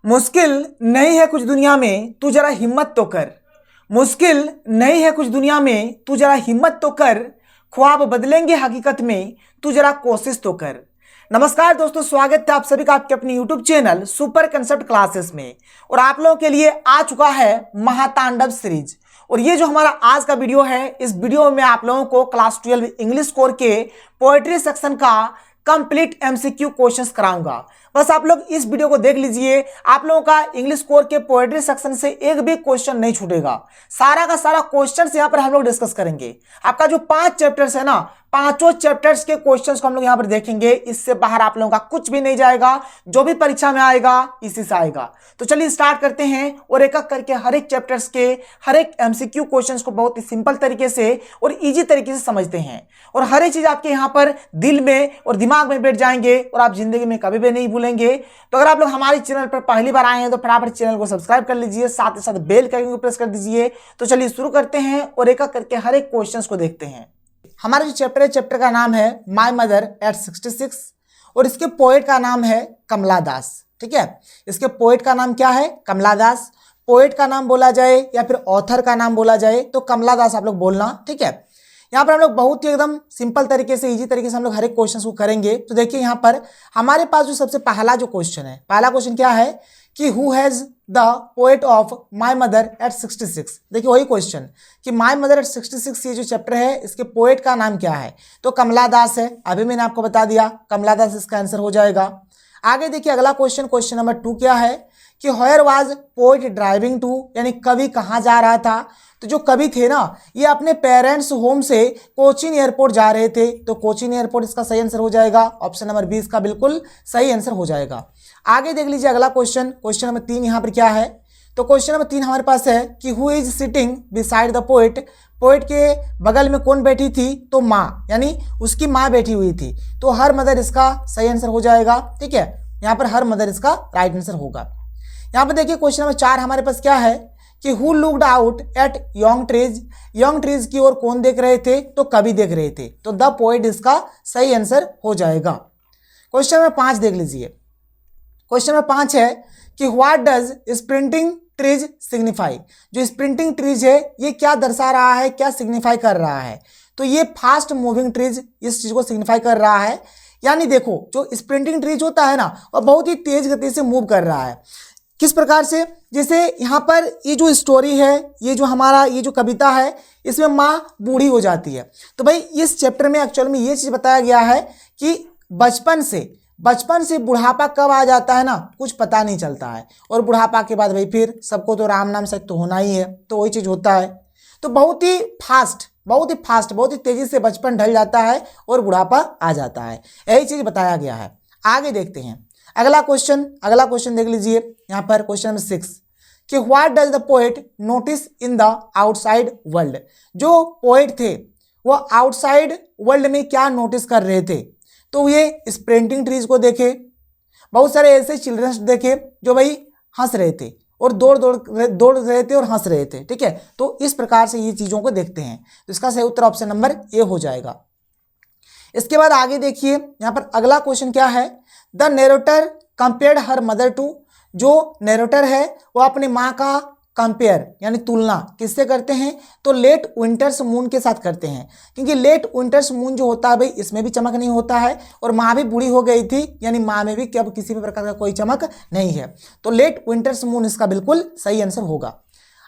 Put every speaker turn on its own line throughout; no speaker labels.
मुश्किल नहीं है कुछ दुनिया में, तू जरा हिम्मत तो कर। मुश्किल नहीं है कुछ दुनिया में, तू जरा हिम्मत तो कर। ख्वाब बदलेंगे हकीकत में, तू जरा कोशिश तो कर। नमस्कार दोस्तों, स्वागत है आप सभी का आपके अपने YouTube channel super concept classes में। और आप लोगों के लिए आ चुका है महातांडव सीरीज। और ये जो हमारा आज का वीडियो है, इस वीडियो में आप लोगों को क्लास 12 इंग्लिश कोर के पोएट्री सेक्शन का कंप्लीट एमसीक्यू क्वेश्चंस कराऊंगा। बस आप लोग इस वीडियो को देख लीजिए, आप लोगों का इंग्लिश कोर के पोएट्री सेक्शन से एक भी क्वेश्चन नहीं छूटेगा। सारा का सारा क्वेश्चंस यहाँ पर हम लोग डिस्कस करेंगे। आपका जो 5 चैप्टर्स है ना, पांचों चैप्टर्स के क्वेश्चंस को हम लोग यहाँ पर देखेंगे। इससे बाहर आप लोगों का कुछ भी नहीं जाएगा, जो भी परीक्षा में आएगा इसी से आएगा। तो चलिए स्टार्ट करते हैं और एक एक करके हर एक चैप्टर्स के हर एक एमसीक्यू क्वेश्चंस को बहुत ही सिंपल तरीके से और इजी तरीके से समझते हैं। और हर एक चीज आपके यहाँ पर दिल में और दिमाग में बैठ जाएंगे और आप जिंदगी में कभी भी नहीं भूलेंगे। तो अगर आप लोग हमारे चैनल पर पहली बार आए हैं तो फटाफट चैनल को सब्सक्राइब कर लीजिए, साथ ही साथ बेल का आइकन को प्रेस कर दीजिए। तो चलिए शुरू करते हैं और एक एक करके हर एक क्वेश्चंस को देखते हैं। हमारा जो चैप्टर है, चैप्टर का नाम है माय मदर एट 66 और इसके पोएट का नाम है कमला दास। ठीक है, इसके पोएट का नाम क्या है? कमला दास। पोएट का नाम बोला जाए या फिर ऑथर का नाम बोला जाए तो कमला दास आप लोग बोलना। ठीक है, यहाँ पर हम लोग बहुत ही एकदम सिंपल तरीके से, इजी तरीके से हम लोग हर एक क्वेश्चन को करेंगे। तो देखिए यहाँ पर हमारे पास जो सबसे पहला जो क्वेश्चन है, पहला क्वेश्चन क्या है कि who has the poet of my mother eight 66। देखिए वही क्वेश्चन कि माय मदर एट 66 ये जो चैप्टर है, इसके पोएट का नाम क्या है? तो कमला दास है। अभी मैंने आपको बता दिया, कमला दास इसका आंसर हो जाएगा। आगे देखिए अगला क्वेश्चन, क्वेश्चन नंबर 2 क्या है कि where was poet driving to, यानी कवि कहाँ जा रहा था? तो जो कवि थे ना, ये अपने पेरेंट्स होम से कोचीन एयरपोर्ट जा रहे थे। तो कोचीन एयरपोर्ट इसका सही आंसर हो जाएगा। ऑप्शन नंबर 20 का बिल्कुल सही आंसर हो जाएगा। आगे देख लीजिए अगला क्वेश्चन, क्वेश्चन नंबर 3 यहाँ पर क्या है? तो क्वेश्चन नंबर 3 हमारे पास है कि who is sitting beside the poet. Poet के बगल में कौन बैठी थी? तो माँ, यानी उसकी माँ बैठी हुई थी। तो हर मदर इसका सही आंसर हो जाएगा। ठीक है, यहाँ पर हर मदर इसका राइट आंसर होगा। यहाँ पर देखिए क्वेश्चन नंबर 4 हमारे पास क्या है कि who looked out at young trees. Young trees की ओर कौन देख रहे थे? तो कवि देख रहे थे। तो द पोएट इसका सही आंसर हो जाएगा। क्वेश्चन नंबर 5 देख लीजिए। क्वेश्चन नंबर 5 है कि what does sprinting trees signify. जो स्प्रिंटिंग ट्रीज है ये क्या दर्शा रहा है, क्या सिग्निफाई कर रहा है? तो ये फास्ट मूविंग ट्रीज इस चीज को सिग्निफाई कर रहा है। यानी देखो जो स्प्रिंटिंग ट्रीज होता है ना, वह बहुत ही तेज गति से मूव कर रहा है। किस प्रकार से? जैसे यहाँ पर ये जो स्टोरी है, ये जो हमारा ये जो कविता है, इसमें माँ बूढ़ी हो जाती है। तो भाई इस चैप्टर में एक्चुअल में ये चीज बताया गया है कि बचपन से बुढ़ापा कब आ जाता है ना, कुछ पता नहीं चलता है। और बुढ़ापा के बाद भाई फिर सबको तो राम नाम सच तो होना ही है, तो वही चीज होता है। तो बहुत ही फास्ट, बहुत ही तेजी से बचपन ढल जाता है और बुढ़ापा आ जाता है। यही चीज बताया गया है। आगे देखते हैं अगला क्वेश्चन देख लीजिए। यहाँ पर क्वेश्चन नंबर 6 कि what does the poet notice in the outside world. जो पोएट थे वो आउटसाइड वर्ल्ड में क्या नोटिस कर रहे थे? तो ये स्प्रिंटिंग ट्रीज को देखे, बहुत सारे ऐसे चिल्ड्रंस देखे जो भाई हंस रहे थे और दौड़ रहे थे और हंस रहे थे। ठीक है, तो इस प्रकार से ये चीजों को देखते हैं। तो इसका सही उत्तर ऑप्शन नंबर ए हो जाएगा। इसके बाद आगे देखिए यहाँ पर अगला क्वेश्चन क्या है? The narrator compared her mother to. जो नैरेटर है वो अपनी माँ का कंपेयर यानी तुलना किससे करते हैं? तो लेट विंटर्स मून के साथ करते हैं। क्योंकि लेट विंटर्स मून जो होता है भाई, इसमें भी चमक नहीं होता है और माँ भी बूढ़ी हो गई थी, यानी माँ में भी अब किसी भी प्रकार का कोई चमक नहीं है। तो लेट विंटर्स मून इसका बिल्कुल सही आंसर होगा।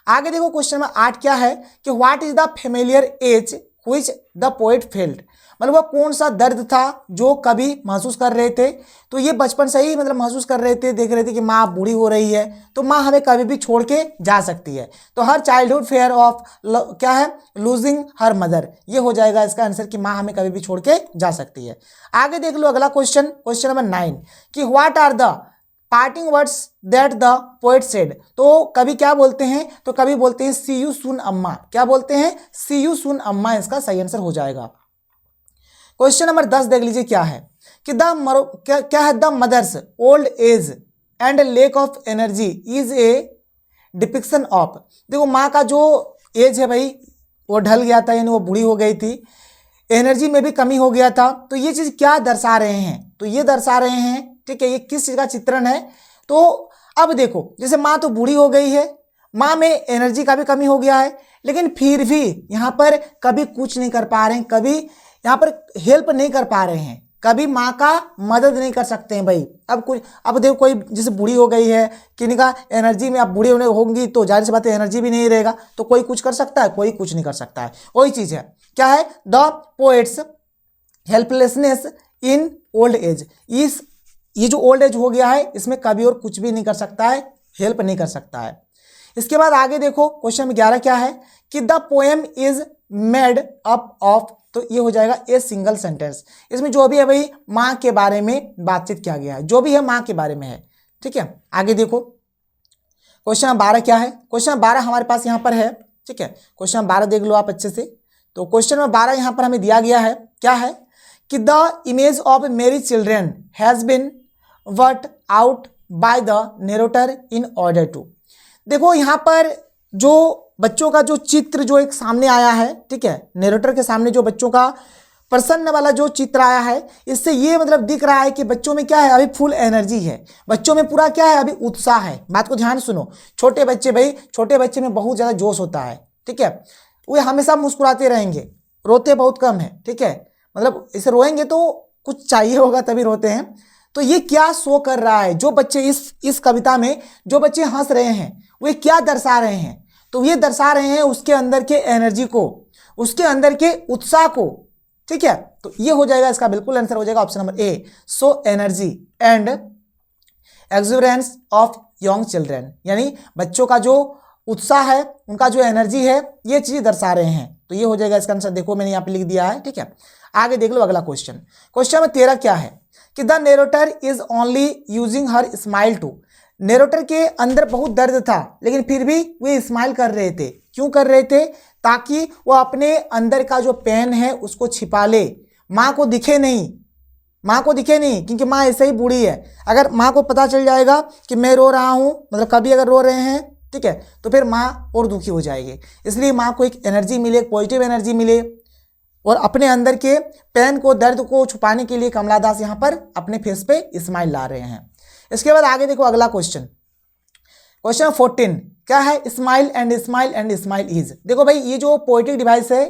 आगे देखो क्वेश्चन नंबर 8 क्या है कि what is the familiar ache which the poet felt. मतलब वह कौन सा दर्द था जो कभी महसूस कर रहे थे? तो ये बचपन से ही मतलब महसूस कर रहे थे, देख रहे थे कि माँ बूढ़ी हो रही है, तो माँ हमें कभी भी छोड़ के जा सकती है। तो हर चाइल्डहुड फेयर ऑफ क्या है? Losing her mother. ये हो जाएगा इसका आंसर कि माँ हमें कभी भी छोड़ के जा सकती है। आगे देख लो अगला क्वेश्चन, क्वेश्चन नंबर 9 कि what are the parting words that the poet said. तो कवि क्या बोलते हैं? तो कवि बोलते हैं सी यू सून अम्मा। क्या बोलते हैं? सी यू सून अम्मा इसका सही आंसर हो जाएगा। क्वेश्चन नंबर 10 देख लीजिए क्या है कि क्या है? The mother's old age and lack of energy is a depiction of. देखो माँ का जो एज है भाई वो ढल गया था, यानी वो बूढ़ी हो गई थी, एनर्जी में भी कमी हो गया था। तो ये चीज क्या दर्शा रहे हैं? तो ये दर्शा रहे हैं, ठीक है, ये किस चीज का चित्रण है? तो अब देखो जैसे माँ तो बूढ़ी हो गई है, माँ में एनर्जी का भी कमी हो गया है, लेकिन फिर भी यहाँ पर कभी कुछ नहीं कर पा रहे हैं, कभी यहाँ पर हेल्प नहीं कर पा रहे हैं, कभी माँ का मदद नहीं कर सकते हैं भाई। अब देखो कोई जैसे बूढ़ी हो गई है, किन्हीं का एनर्जी में, आप बूढ़ी होने होंगी तो जाहिर सी बात है एनर्जी भी नहीं रहेगा, तो कोई कुछ कर सकता है, कोई कुछ नहीं कर सकता है। वही चीज़ है, क्या है, the poets helplessness in old age. ये जो ओल्ड एज हो गया है इसमें कभी और कुछ भी नहीं कर सकता है, हेल्प नहीं कर सकता है। इसके बाद आगे देखो क्वेश्चन 11 क्या है कि the poem is made up of, तो ये हो जाएगा ए सिंगल सेंटेंस। इसमें जो भी है भाई माँ के बारे में बातचीत किया गया है, जो भी है माँ के बारे में है, ठीक है। आगे देखो क्वेश्चन 12 क्या है, क्वेश्चन 12 हमारे पास यहाँ पर है, ठीक है। क्वेश्चन 12 देख लो आप अच्छे से। तो क्वेश्चन नंबर 12 यहाँ पर हमें दिया गया है, क्या है कि the image of merry children has been वर्ट out by the narrator in order to. देखो यहाँ पर जो बच्चों का जो चित्र जो एक सामने आया है, ठीक है, नरेटर के सामने जो बच्चों का प्रसन्न वाला जो चित्र आया है, इससे ये मतलब दिख रहा है कि बच्चों में क्या है, अभी फुल एनर्जी है, बच्चों में पूरा क्या है, अभी उत्साह है। बात को ध्यान सुनो, छोटे बच्चे भाई, छोटे बच्चे में बहुत ज़्यादा जोश होता है, ठीक है, वे हमेशा मुस्कुराते रहेंगे, रोते बहुत कम है, ठीक है, मतलब इसे रोएंगे तो कुछ चाहिए होगा तभी रोते हैं। तो ये क्या शो कर रहा है, जो बच्चे इस कविता में जो बच्चे हंस रहे हैं वे क्या दर्शा रहे हैं, तो ये दर्शा रहे हैं उसके अंदर के एनर्जी को, उसके अंदर के उत्साह को, ठीक है। तो ये हो जाएगा, इसका बिल्कुल आंसर हो जाएगा option number A, so energy and exuberance of young children, यानी बच्चों का जो उत्साह है, उनका जो एनर्जी है, ये चीज़ दर्शा रहे हैं। तो ये हो जाएगा इसका आंसर, देखो मैंने यहाँ पे लिख दिया है, ठीक है। आगे देख लो अगला क्वेश्चन, क्वेश्चन नंबर 13 क्या है कि the narrator is only using her smile to. Narrator के अंदर बहुत दर्द था लेकिन फिर भी वे स्माइल कर रहे थे, क्यों कर रहे थे, ताकि वो अपने अंदर का जो पेन है उसको छिपा ले, माँ को दिखे नहीं, माँ को दिखे नहीं, क्योंकि माँ ऐसे ही बूढ़ी है। अगर माँ को पता चल जाएगा कि मैं रो रहा हूँ, मतलब कभी अगर रो रहे हैं, ठीक है, तो फिर माँ और दुखी हो जाएगी। इसलिए माँ को एक एनर्जी मिले, एक पॉजिटिव एनर्जी मिले, और अपने अंदर के पेन को, दर्द को छुपाने के लिए कमला दास यहाँ पर अपने फेस पे स्माइल ला रहे हैं। इसके बाद आगे देखो अगला क्वेश्चन, क्वेश्चन 14 क्या है, smile and smile and smile is. देखो भाई ये जो पोएटिक डिवाइस है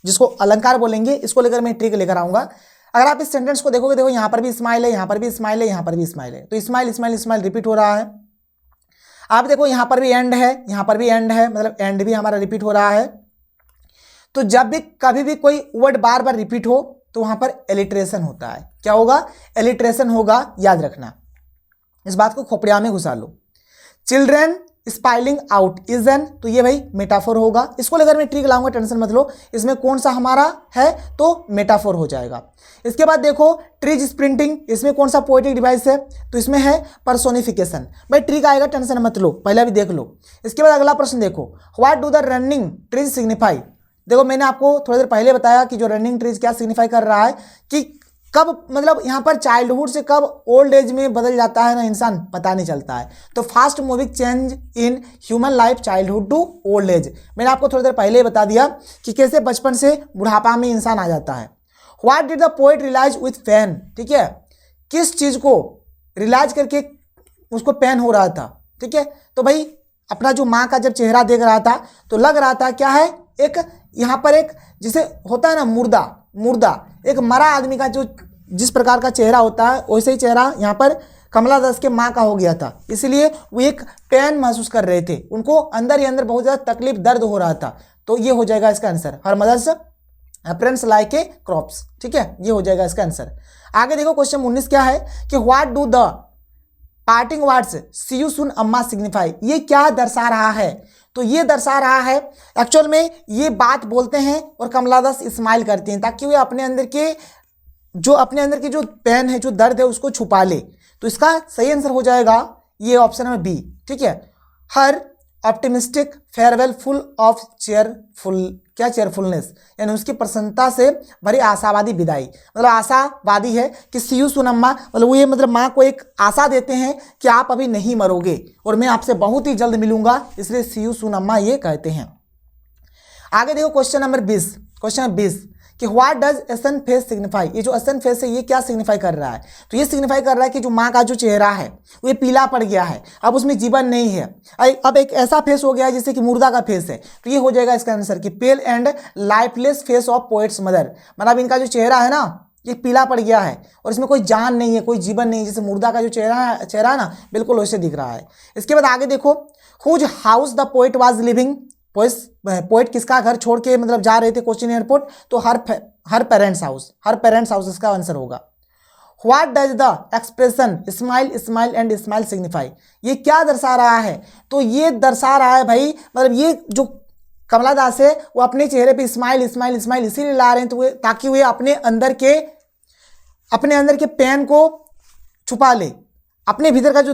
जिसको अलंकार बोलेंगे, इसको लेकर मैं ट्रिक लेकर आऊंगा। अगर आप इस सेंटेंस को देखोगे, देखो यहाँ पर भी स्माइल है, यहाँ पर भी स्माइल है, यहाँ पर भी स्माइल है, तो स्माइल स्माइल स्माइल रिपीट हो रहा है। आप देखो यहाँ पर भी एंड है, यहाँ पर भी एंड है, मतलब एंड भी हमारा रिपीट हो रहा है। तो जब भी कभी भी कोई वर्ड बार बार रिपीट हो तो वहां पर एलिट्रेशन होता है। क्या होगा, एलिट्रेशन होगा, याद रखना, इस बात को खोपड़िया में घुसा लो। Children spilling out is an, तो ये भाई मेटाफोर होगा, इसको लेकर मैं ट्रिक लाऊंगा, टेंशन मत लो, इसमें कौन सा हमारा है तो मेटाफोर हो जाएगा। इसके बाद देखो ट्रीज स्प्रिंटिंग, इसमें कौन सा पोएटिक डिवाइस है, तो इसमें है पर्सोनिफिकेशन। भाई ट्रिक आएगा, टेंशन मत लो, पहले भी देख लो। इसके बाद अगला प्रश्न देखो, what do the running trees signify. देखो मैंने आपको थोड़ी देर पहले बताया कि जो रनिंग ट्रीज क्या सिग्निफाई कर रहा है, कि कब मतलब यहाँ पर चाइल्डहुड से कब ओल्ड एज में बदल जाता है ना इंसान, पता नहीं चलता है। तो fast moving change in human life childhood to old age, मैंने आपको थोड़ी देर पहले ही बता दिया कि कैसे बचपन से बुढ़ापा में इंसान आ जाता है। What did the poet realise with pain, ठीक है, किस चीज़ को रियलाइज करके उसको पेन हो रहा था, ठीक है। तो भाई अपना जो माँ का जब चेहरा देख रहा था तो लग रहा था क्या है, एक यहाँ पर एक जिसे होता है ना मुर्दा, एक मरा आदमी का जो जिस प्रकार का चेहरा होता है वैसे ही चेहरा यहाँ पर कमला दास के माँ का हो गया था, इसलिए वो एक पेन महसूस कर रहे थे, उनको अंदर ही अंदर बहुत ज़्यादा तकलीफ, दर्द हो रहा था। तो ये हो जाएगा इसका answer, her mother's appearance like a corpse, ठीक है, ये हो जाएगा इसका आंसर। आगे देखो क्वेश्चन 19 क्या है कि what do the parting words see you soon Amma signify, ये क्या दर्शा रहा है, तो ये दर्शा रहा है एक्चुअल में ये बात बोलते हैं और कमला दास स्माइल करती हैं ताकि वे अपने अंदर की जो पेन है, जो दर्द है उसको छुपा ले। तो इसका सही आंसर हो जाएगा ये ऑप्शन नंबर बी, ठीक है। Her optimistic farewell full of cheerfulness, यानी उसकी प्रसन्नता से भरी आशावादी विदाई, मतलब आशावादी है कि सी यू सून अम्मा, मतलब वो ये मतलब माँ को एक आशा देते हैं कि आप अभी नहीं मरोगे और मैं आपसे बहुत ही जल्द मिलूंगा, इसलिए सी यू सून अम्मा ये कहते हैं। आगे देखो क्वेश्चन नंबर 20, क्वेश्चन 20 कि what does essence face signify, ये जो एसन फेस है ये क्या सिग्निफाई कर रहा है, तो ये सिग्निफाई कर रहा है कि जो माँ का जो चेहरा है वो ये पीला पड़ गया है, अब उसमें जीवन नहीं है, अब एक ऐसा फेस हो गया है जैसे कि मुर्दा का फेस है, तो ये हो जाएगा इसका आंसर कि pale and lifeless face of poets mother, मतलब इनका जो चेहरा है ना ये पीला पड़ गया है और इसमें कोई जान नहीं है, कोई जीवन नहीं है, जैसे मुर्दा का जो चेहरा है ना बिल्कुल वैसे दिख रहा है। इसके बाद आगे देखो, whose house the poet was living, poet किसका घर छोड़ के मतलब जा रहे थे कोचिन एयरपोर्ट, तो हर पेरेंट्स हाउस इसका आंसर होगा। What does the expression smile smile and smile signify, ये क्या दर्शा रहा है, तो ये दर्शा रहा है भाई, मतलब ये जो कमला दास है वो अपने चेहरे पे स्माइल स्माइल स्माइल इसीलिए ला रहे हैं तो ताकि वे अपने अंदर के पेन को छुपा ले, अपने भीतर का जो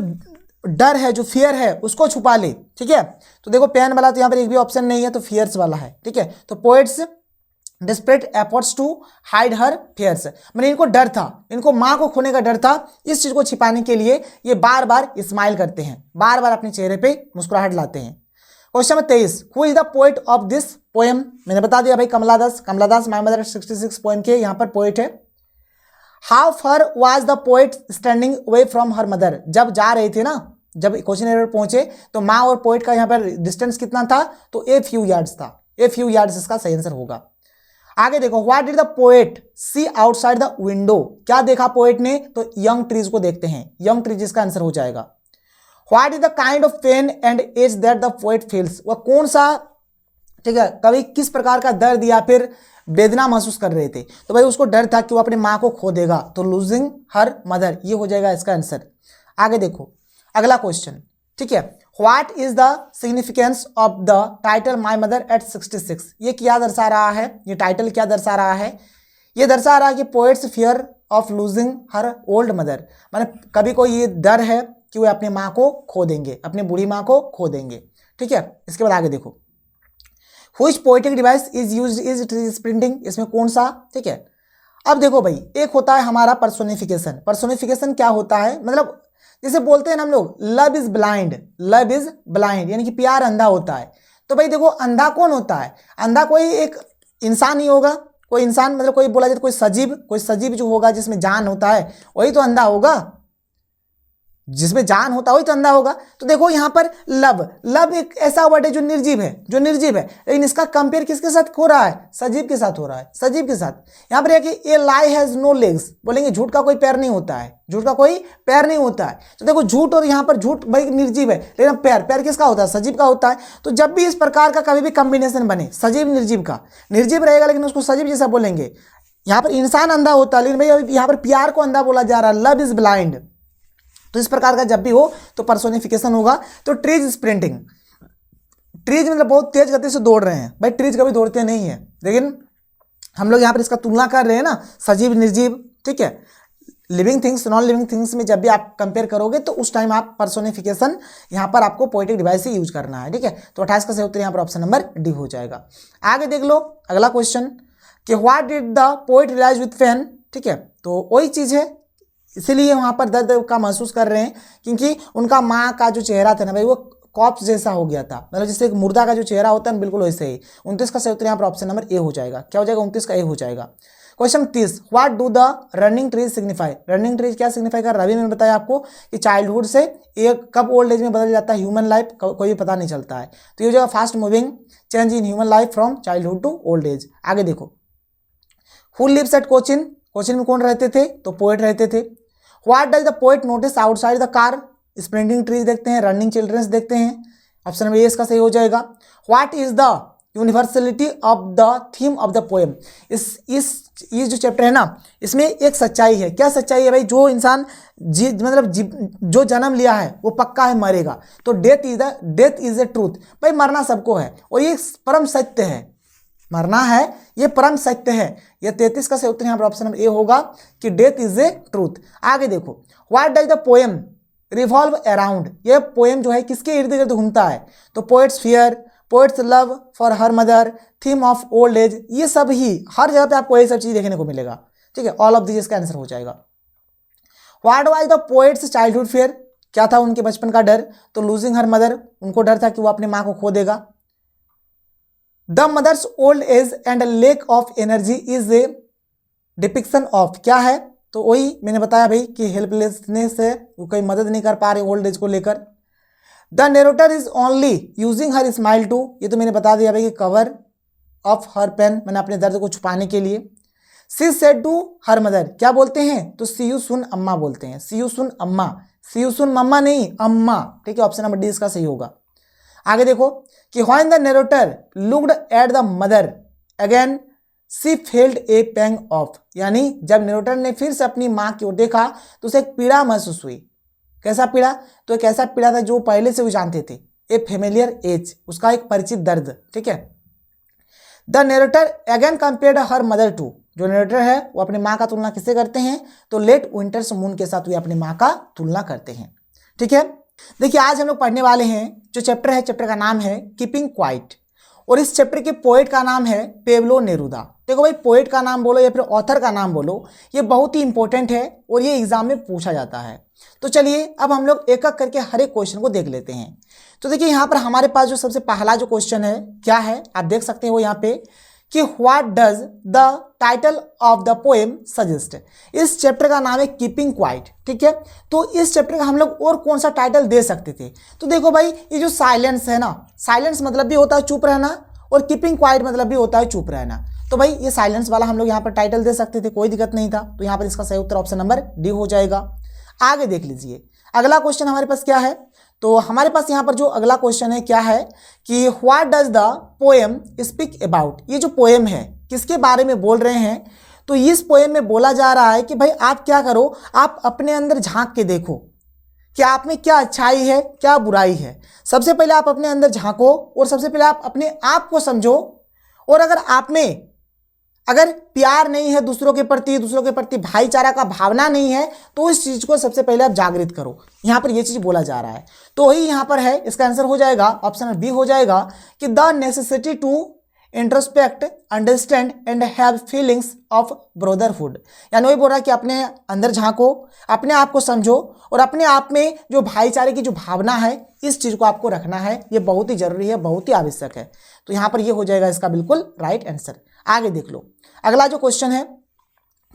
डर है जो फियर है उसको छुपा ले, ठीक है। तो देखो पेन वाला तो यहाँ पर एक भी ऑप्शन नहीं है, तो फियर्स वाला है, ठीक है। तो poet's desperate efforts to hide her fears, मैंने इनको डर था, इनको माँ को खोने का डर था, इस चीज को छिपाने के लिए ये बार बार स्माइल करते हैं, बार बार अपने चेहरे पे मुस्कुराहट लाते हैं। Question number 23, who is the poet of this poem, मैंने बता दिया भाई कमला दास माय मदर 66 पोएम के यहाँ पर पोएट है। How far was the poet standing away from her mother, जब जा रहे थे ना, जब कोचिन एयरपोर्ट पहुंचे तो माँ और पोएट का यहाँ पर डिस्टेंस कितना था, तो ए फ्यू यार्ड्स था, ए फ्यू यार्ड्स इसका सही आंसर होगा। आगे देखो, what did the poet see outside the window, क्या देखा पोएट ने, तो यंग ट्रीज को देखते हैं, यंग ट्रीज इसका आंसर हो जाएगा। What is the kind of pain and ache that the poet feels, वह कौन सा, ठीक है, कवि किस प्रकार का दर्द या फिर वेदना महसूस कर रहे थे, तो भाई उसको डर था कि वो अपने माँ को खो देगा, तो लूजिंग हर मदर, ये हो जाएगा इसका आंसर। आगे देखो अगला क्वेश्चन, ठीक है, what is the significance of the title my mother eight 66, ये क्या दर्शा रहा है, ये टाइटल क्या दर्शा रहा है, ये दर्शा रहा है कि poets fear of losing her old mother, मतलब कभी को ये डर है कि वे अपने माँ को खो देंगे, अपनी बूढ़ी माँ को खो देंगे, ठीक है। इसके बाद आगे देखो, which poetic device is used is trees printing, इसमें कौन सा, ठीक है। अब देखो भाई, एक होता है हमारा पर्सोनिफिकेशन, पर्सोनिफिकेशन क्या होता है, मतलब जैसे बोलते हैं ना हम लोग लव इज ब्लाइंड यानी कि प्यार अंधा होता है, तो भाई देखो अंधा कौन होता है, अंधा कोई एक इंसान ही होगा, कोई इंसान मतलब कोई बोला जाए तो कोई सजीव जो होगा जिसमें जान होता है वही तो अंधा होगा, जिसमें जान होता है वही तो अंधा होगा। तो देखो यहाँ पर लव एक ऐसा वर्ड है जो निर्जीव है, लेकिन इसका कंपेयर किसके साथ हो रहा है, सजीव के साथ हो रहा है, सजीव के साथ। यहाँ पर कि ए लाई हैज नो लेग्स, बोलेंगे झूठ का कोई पैर नहीं होता है, तो देखो झूठ और यहाँ पर झूठ भाई निर्जीव है, लेकिन पैर किसका होता है, सजीव का होता है। तो जब भी इस प्रकार का कभी भी कॉम्बिनेशन बने सजीव निर्जीव का, निर्जीव रहेगा लेकिन उसको सजीव जैसा बोलेंगे। यहाँ पर इंसान अंधा होता है लेकिन भाई यहाँ पर प्यार को अंधा बोला जा रहा है, लव इज ब्लाइंड, तो इस प्रकार का जब भी हो तो पर्सोनिफिकेशन होगा। तो ट्रीज स्प्रिंटिंग, ट्रीज मतलब बहुत तेज गति से दौड़ रहे हैं, भाई ट्रीज कभी दौड़ते नहीं है, लेकिन हम लोग यहाँ पर इसका तुलना कर रहे हैं ना, सजीव निर्जीव, ठीक है, living things non living things में जब भी आप कंपेयर करोगे तो उस टाइम आप पर्सोनिफिकेशन यहाँ पर आपको पोएटिक डिवाइस से यूज करना है, ठीक है। तो 28 का सही उत्तर यहाँ पर ऑप्शन नंबर डी हो जाएगा। आगे देख लो अगला क्वेश्चन कि what did the poet realise with pain, ठीक है, तो वही चीज है, इसीलिए वहाँ पर दर्द का महसूस कर रहे हैं क्योंकि उनका माँ का जो चेहरा था ना भाई वो कॉप्स जैसा हो गया था, मतलब जैसे एक मुर्दा का जो चेहरा होता है बिल्कुल वैसे ही। 29 का सही उत्तर यहाँ पर ऑप्शन नंबर ए हो जाएगा। क्या हो जाएगा, 29 का ए हो जाएगा। Question 30, what do the running trees signify, running trees क्या सिग्निफाई कर रहा है, अभी मैंने बताया आपको कि चाइल्डहुड से एक कब ओल्ड एज में बदल जाता है ह्यूमन लाइफ, कोई भी पता नहीं चलता है। तो ये हो जाएगा fast moving change in human life from childhood to old age. आगे देखो, who lives at Cochin, Cochin में कौन रहते थे, तो पोएट रहते थे। What does the poet notice outside the car, sprinting trees देखते हैं, रनिंग चिल्ड्रंस देखते हैं, ऑप्शन नंबर ए इसका सही हो जाएगा। What is the universality of the theme of the poem, इस जो चैप्टर है ना इसमें एक सच्चाई है। क्या सच्चाई है भाई, जो इंसान जो जन्म लिया है वो पक्का है मरेगा, तो डेथ इज ए ट्रूथ, भाई मरना सबको है और ये परम सत्य है, मरना है ये परम सत्य है। ये 33 का सही उत्तर यहाँ पर ऑप्शन नंबर ए होगा कि डेथ इज ए ट्रूथ। आगे देखो, what does the poem revolve around, ये पोएम जो है किसके इर्द गिर्द घूमता है, तो poets fear, poets love for her mother, theme of old age, ये सब ही हर जगह पे आपको यही सब चीज देखने को मिलेगा, ठीक है। ऑल ऑफ दिस इसका आंसर हो जाएगा। What was the poets childhood fear, क्या था उनके बचपन का डर, तो लूजिंग हर मदर, उनको डर था कि वो अपनी माँ को खो देगा। The mother's old age and lack of energy is a depiction of, क्या है? तो वही मैंने बताया भाई कि हेल्पलेसनेस है, वो कोई मदद नहीं कर पा रहे ओल्ड एज को लेकर। The narrator is only using her smile to, ये तो मैंने बता दिया भाई कि कवर ऑफ हर पेन, मैंने अपने दर्द को छुपाने के लिए। She said to her mother, क्या बोलते हैं? तो सी यू सुन अम्मा बोलते हैं, सी यू सुन अम्मा, सी यू सुन मम्मा नहीं अम्मा, ठीक है, ऑप्शन नंबर डी इसका सही होगा। आगे देखो कि when the narrator looked at the mother again she felt a pang of, यानी जब नरेटर ने फिर से अपनी माँ की ओर देखा तो उसे एक पीड़ा महसूस हुई। कैसा पीड़ा? तो एक ऐसा पीड़ा था जो पहले से वो जानते थे, ए फेमिलियर एज, उसका एक परिचित दर्द, ठीक है। The narrator again compared her mother to, जो नरेटर है वो अपनी माँ का तुलना किससे करते हैं? तो लेट विंटर्स मून के साथ वे अपनी माँ का तुलना करते हैं, ठीक है। देखिए आज हम लोग पढ़ने वाले हैं जो चैप्टर है, चैप्टर का नाम है कीपिंग क्वाइट, और इस चैप्टर के पोएट का नाम है पेब्लो नेरुदा। देखो भाई, पोएट का नाम बोलो या फिर ऑथर का नाम बोलो, ये बहुत ही इंपॉर्टेंट है और ये एग्जाम में पूछा जाता है। तो चलिए अब हम लोग एक एक करके हर एक क्वेश्चन को देख लेते हैं। तो देखिए यहाँ पर हमारे पास जो सबसे पहला जो क्वेश्चन है क्या है, आप देख सकते हैं वो यहाँ पे कि what does the title of the poem suggest. इस चैप्टर का नाम है कीपिंग क्वाइट, ठीक है। तो इस चैप्टर का हम लोग और कौन सा टाइटल दे सकते थे? तो देखो भाई, ये जो साइलेंस है ना, साइलेंस मतलब भी होता है चुप रहना, और कीपिंग क्वाइट मतलब भी होता है चुप रहना। तो भाई ये साइलेंस वाला हम लोग यहाँ पर टाइटल दे सकते थे, कोई दिक्कत नहीं था। तो यहाँ पर इसका सही उत्तर ऑप्शन नंबर डी हो जाएगा। आगे देख लीजिए अगला क्वेश्चन हमारे पास क्या है। तो हमारे पास यहाँ पर जो अगला क्वेश्चन है क्या है कि what does the poem speak about. ये जो पोएम है किसके बारे में बोल रहे हैं? तो इस पोएम में बोला जा रहा है कि भाई आप क्या करो, आप अपने अंदर झांक के देखो कि आप में क्या अच्छाई है क्या बुराई है। सबसे पहले आप अपने अंदर झांको और सबसे पहले आप अपने आप को समझो, और अगर आप में अगर प्यार नहीं है दूसरों के प्रति भाईचारा का भावना नहीं है, तो इस चीज को सबसे पहले आप जागृत करो। यहाँ पर ये चीज बोला जा रहा है, तो वही यहाँ पर है, इसका आंसर हो जाएगा ऑप्शन बी हो जाएगा कि the necessity to introspect understand and have feelings of brotherhood. यानी वही बोल रहा है कि अपने अंदर झांको, अपने आप को समझो, और अपने आप में जो भाईचारे की जो भावना है इस चीज को आपको रखना है। ये बहुत ही जरूरी है, बहुत ही आवश्यक है। तो यहाँ पर ये हो जाएगा इसका बिल्कुल राइट आंसर। आगे देख लो अगला जो क्वेश्चन है,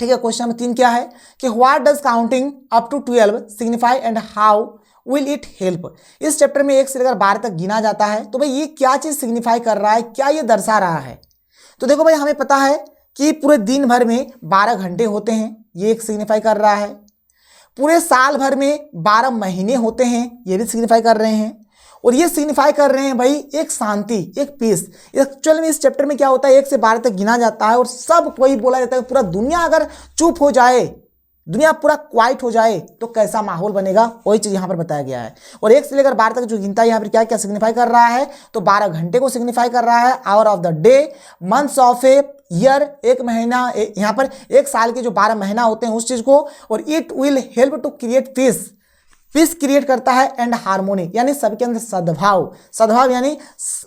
ठीक है, क्वेश्चन नंबर 3 क्या है कि what does counting up to 12 signify and how will it help. इस चैप्टर में 1 से लेकर 12 तक गिना जाता है, तो भाई ये क्या चीज सिग्निफाई कर रहा है, क्या ये दर्शा रहा है? तो देखो भाई, हमें पता है कि पूरे दिन भर में 12 घंटे होते हैं, ये एक सिग्निफाई कर रहा है। पूरे साल भर में 12 महीने होते हैं, ये भी सिग्निफाई कर रहे हैं। और ये सिग्निफाई कर रहे हैं भाई एक शांति, एक पीस। एक्चुअल में इस चैप्टर में क्या होता है, 1 से 12 तक गिना जाता है और सब कोई बोला जाता है पूरा दुनिया अगर चुप हो जाए, दुनिया पूरा क्वाइट हो जाए तो कैसा माहौल बनेगा, वही चीज यहाँ पर बताया गया है। और 1 से लेकर 12 तक जो गिनता है यहाँ पर क्या क्या सिग्निफाई कर रहा है, तो 12 घंटे को सिग्निफाई कर रहा है, hour of the day, months of a year, एक महीना, यहाँ पर एक साल के जो 12 महीना होते हैं उस चीज को। और it will help to create peace, peace create करता है एंड हार्मोनी, यानी सबके अंदर सद्भाव, सद्भाव यानी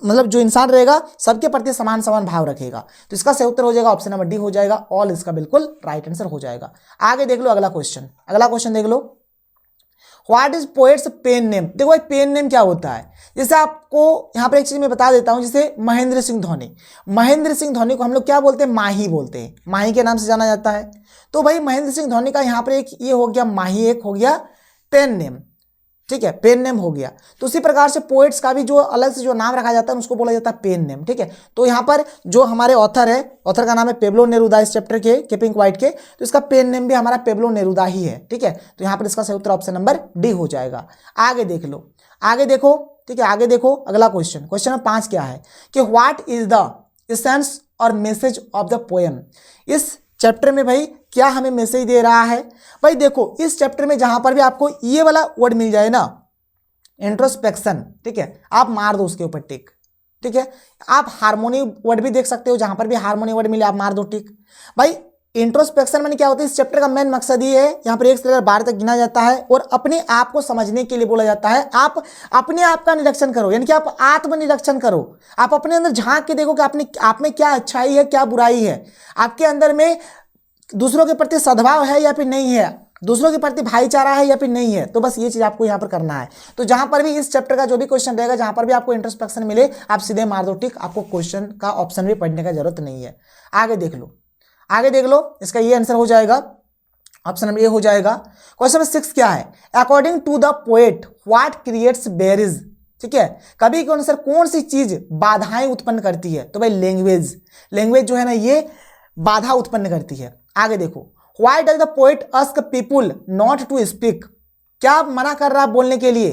मतलब जो इंसान रहेगा सबके प्रति समान समान भाव रखेगा। तो इसका सही उत्तर हो जाएगा ऑप्शन नंबर डी हो जाएगा, ऑल इसका बिल्कुल राइट आंसर हो जाएगा। आगे देख लो अगला क्वेश्चन, अगला क्वेश्चन देख लो, what is poet's pen name. देखो भाई पेन नेम क्या होता है, जैसे आपको यहाँ पर एक चीज मैं बता देता हूँ, जैसे महेंद्र सिंह धोनी, महेंद्र सिंह धोनी को हम लोग क्या बोलते हैं, माही बोलते हैं, माही के नाम से जाना जाता है। तो भाई महेंद्र सिंह धोनी का यहाँ पर एक ये हो गया माही, एक हो गया पेन नेम, ठीक है, पेन नेम हो गया। तो उसी प्रकार से पोएट्स का भी जो अलग से जो नाम रखा जाता है उसको बोला जाता है पेन नेम, ठीक है। तो यहाँ पर जो हमारे ऑथर है, ऑथर का नाम है पेब्लो नेरुदा इस चैप्टर के कीपिंग क्वाइट के, तो इसका पेन नेम भी हमारा पेब्लो नेरुदा ही है, ठीक है। तो यहाँ पर इसका सही उत्तर ऑप्शन नंबर डी हो जाएगा। आगे देख लो, आगे देखो, ठीक है, आगे देखो अगला क्वेश्चन, क्वेश्चन नंबर 5 क्या है कि व्हाट इज द एसेंस और मैसेज ऑफ द पोएम। इस चैप्टर में भाई क्या हमें मैसेज दे रहा है? भाई देखो इस चैप्टर में जहां पर भी आपको ये वाला वर्ड मिल जाए ना, इंट्रोस्पेक्शन, ठीक है, आप मार दो उसके ऊपर टिक, ठीक है। आप हार्मोनी वर्ड भी देख सकते हो, जहां पर भी हार्मोनी वर्ड मिले आप मार दो टिक। भाई इंट्रोस्पेक्शन में क्या होता है, इस चैप्टर का मेन मकसद ये है, यहाँ पर 1 से लेकर 12 तक गिना जाता है और अपने आप को समझने के लिए बोला जाता है। आप अपने आप का निरीक्षण करो, यानी कि आप आत्मनिरीक्षण करो, आप अपने अंदर झांक के देखो कि आप में क्या अच्छाई है क्या बुराई है, आपके अंदर में दूसरों के प्रति सद्भाव है या फिर नहीं है, दूसरों के प्रति भाईचारा है या फिर नहीं है, तो बस ये चीज आपको यहाँ पर करना है। तो जहां पर भी इस चैप्टर का जो भी क्वेश्चन रहेगा, जहां पर भी आपको इंट्रोस्पेक्शन मिले, आप सीधे मार दो टिक, आपको क्वेश्चन का ऑप्शन भी पढ़ने का जरूरत नहीं है। आगे देख लो, आगे देख लो, इसका ये आंसर हो जाएगा, ऑप्शन नंबर ए हो जाएगा। क्वेश्चन नंबर 6 क्या है, according to the poet what creates barriers. ठीक है, कवि के अनुसार कौन सी चीज बाधाएं उत्पन्न करती है, तो भाई लैंग्वेज, लैंग्वेज जो है ना ये बाधा उत्पन्न करती है। आगे देखो, why does the poet ask people not to speak, क्या मना कर रहा है बोलने के लिए,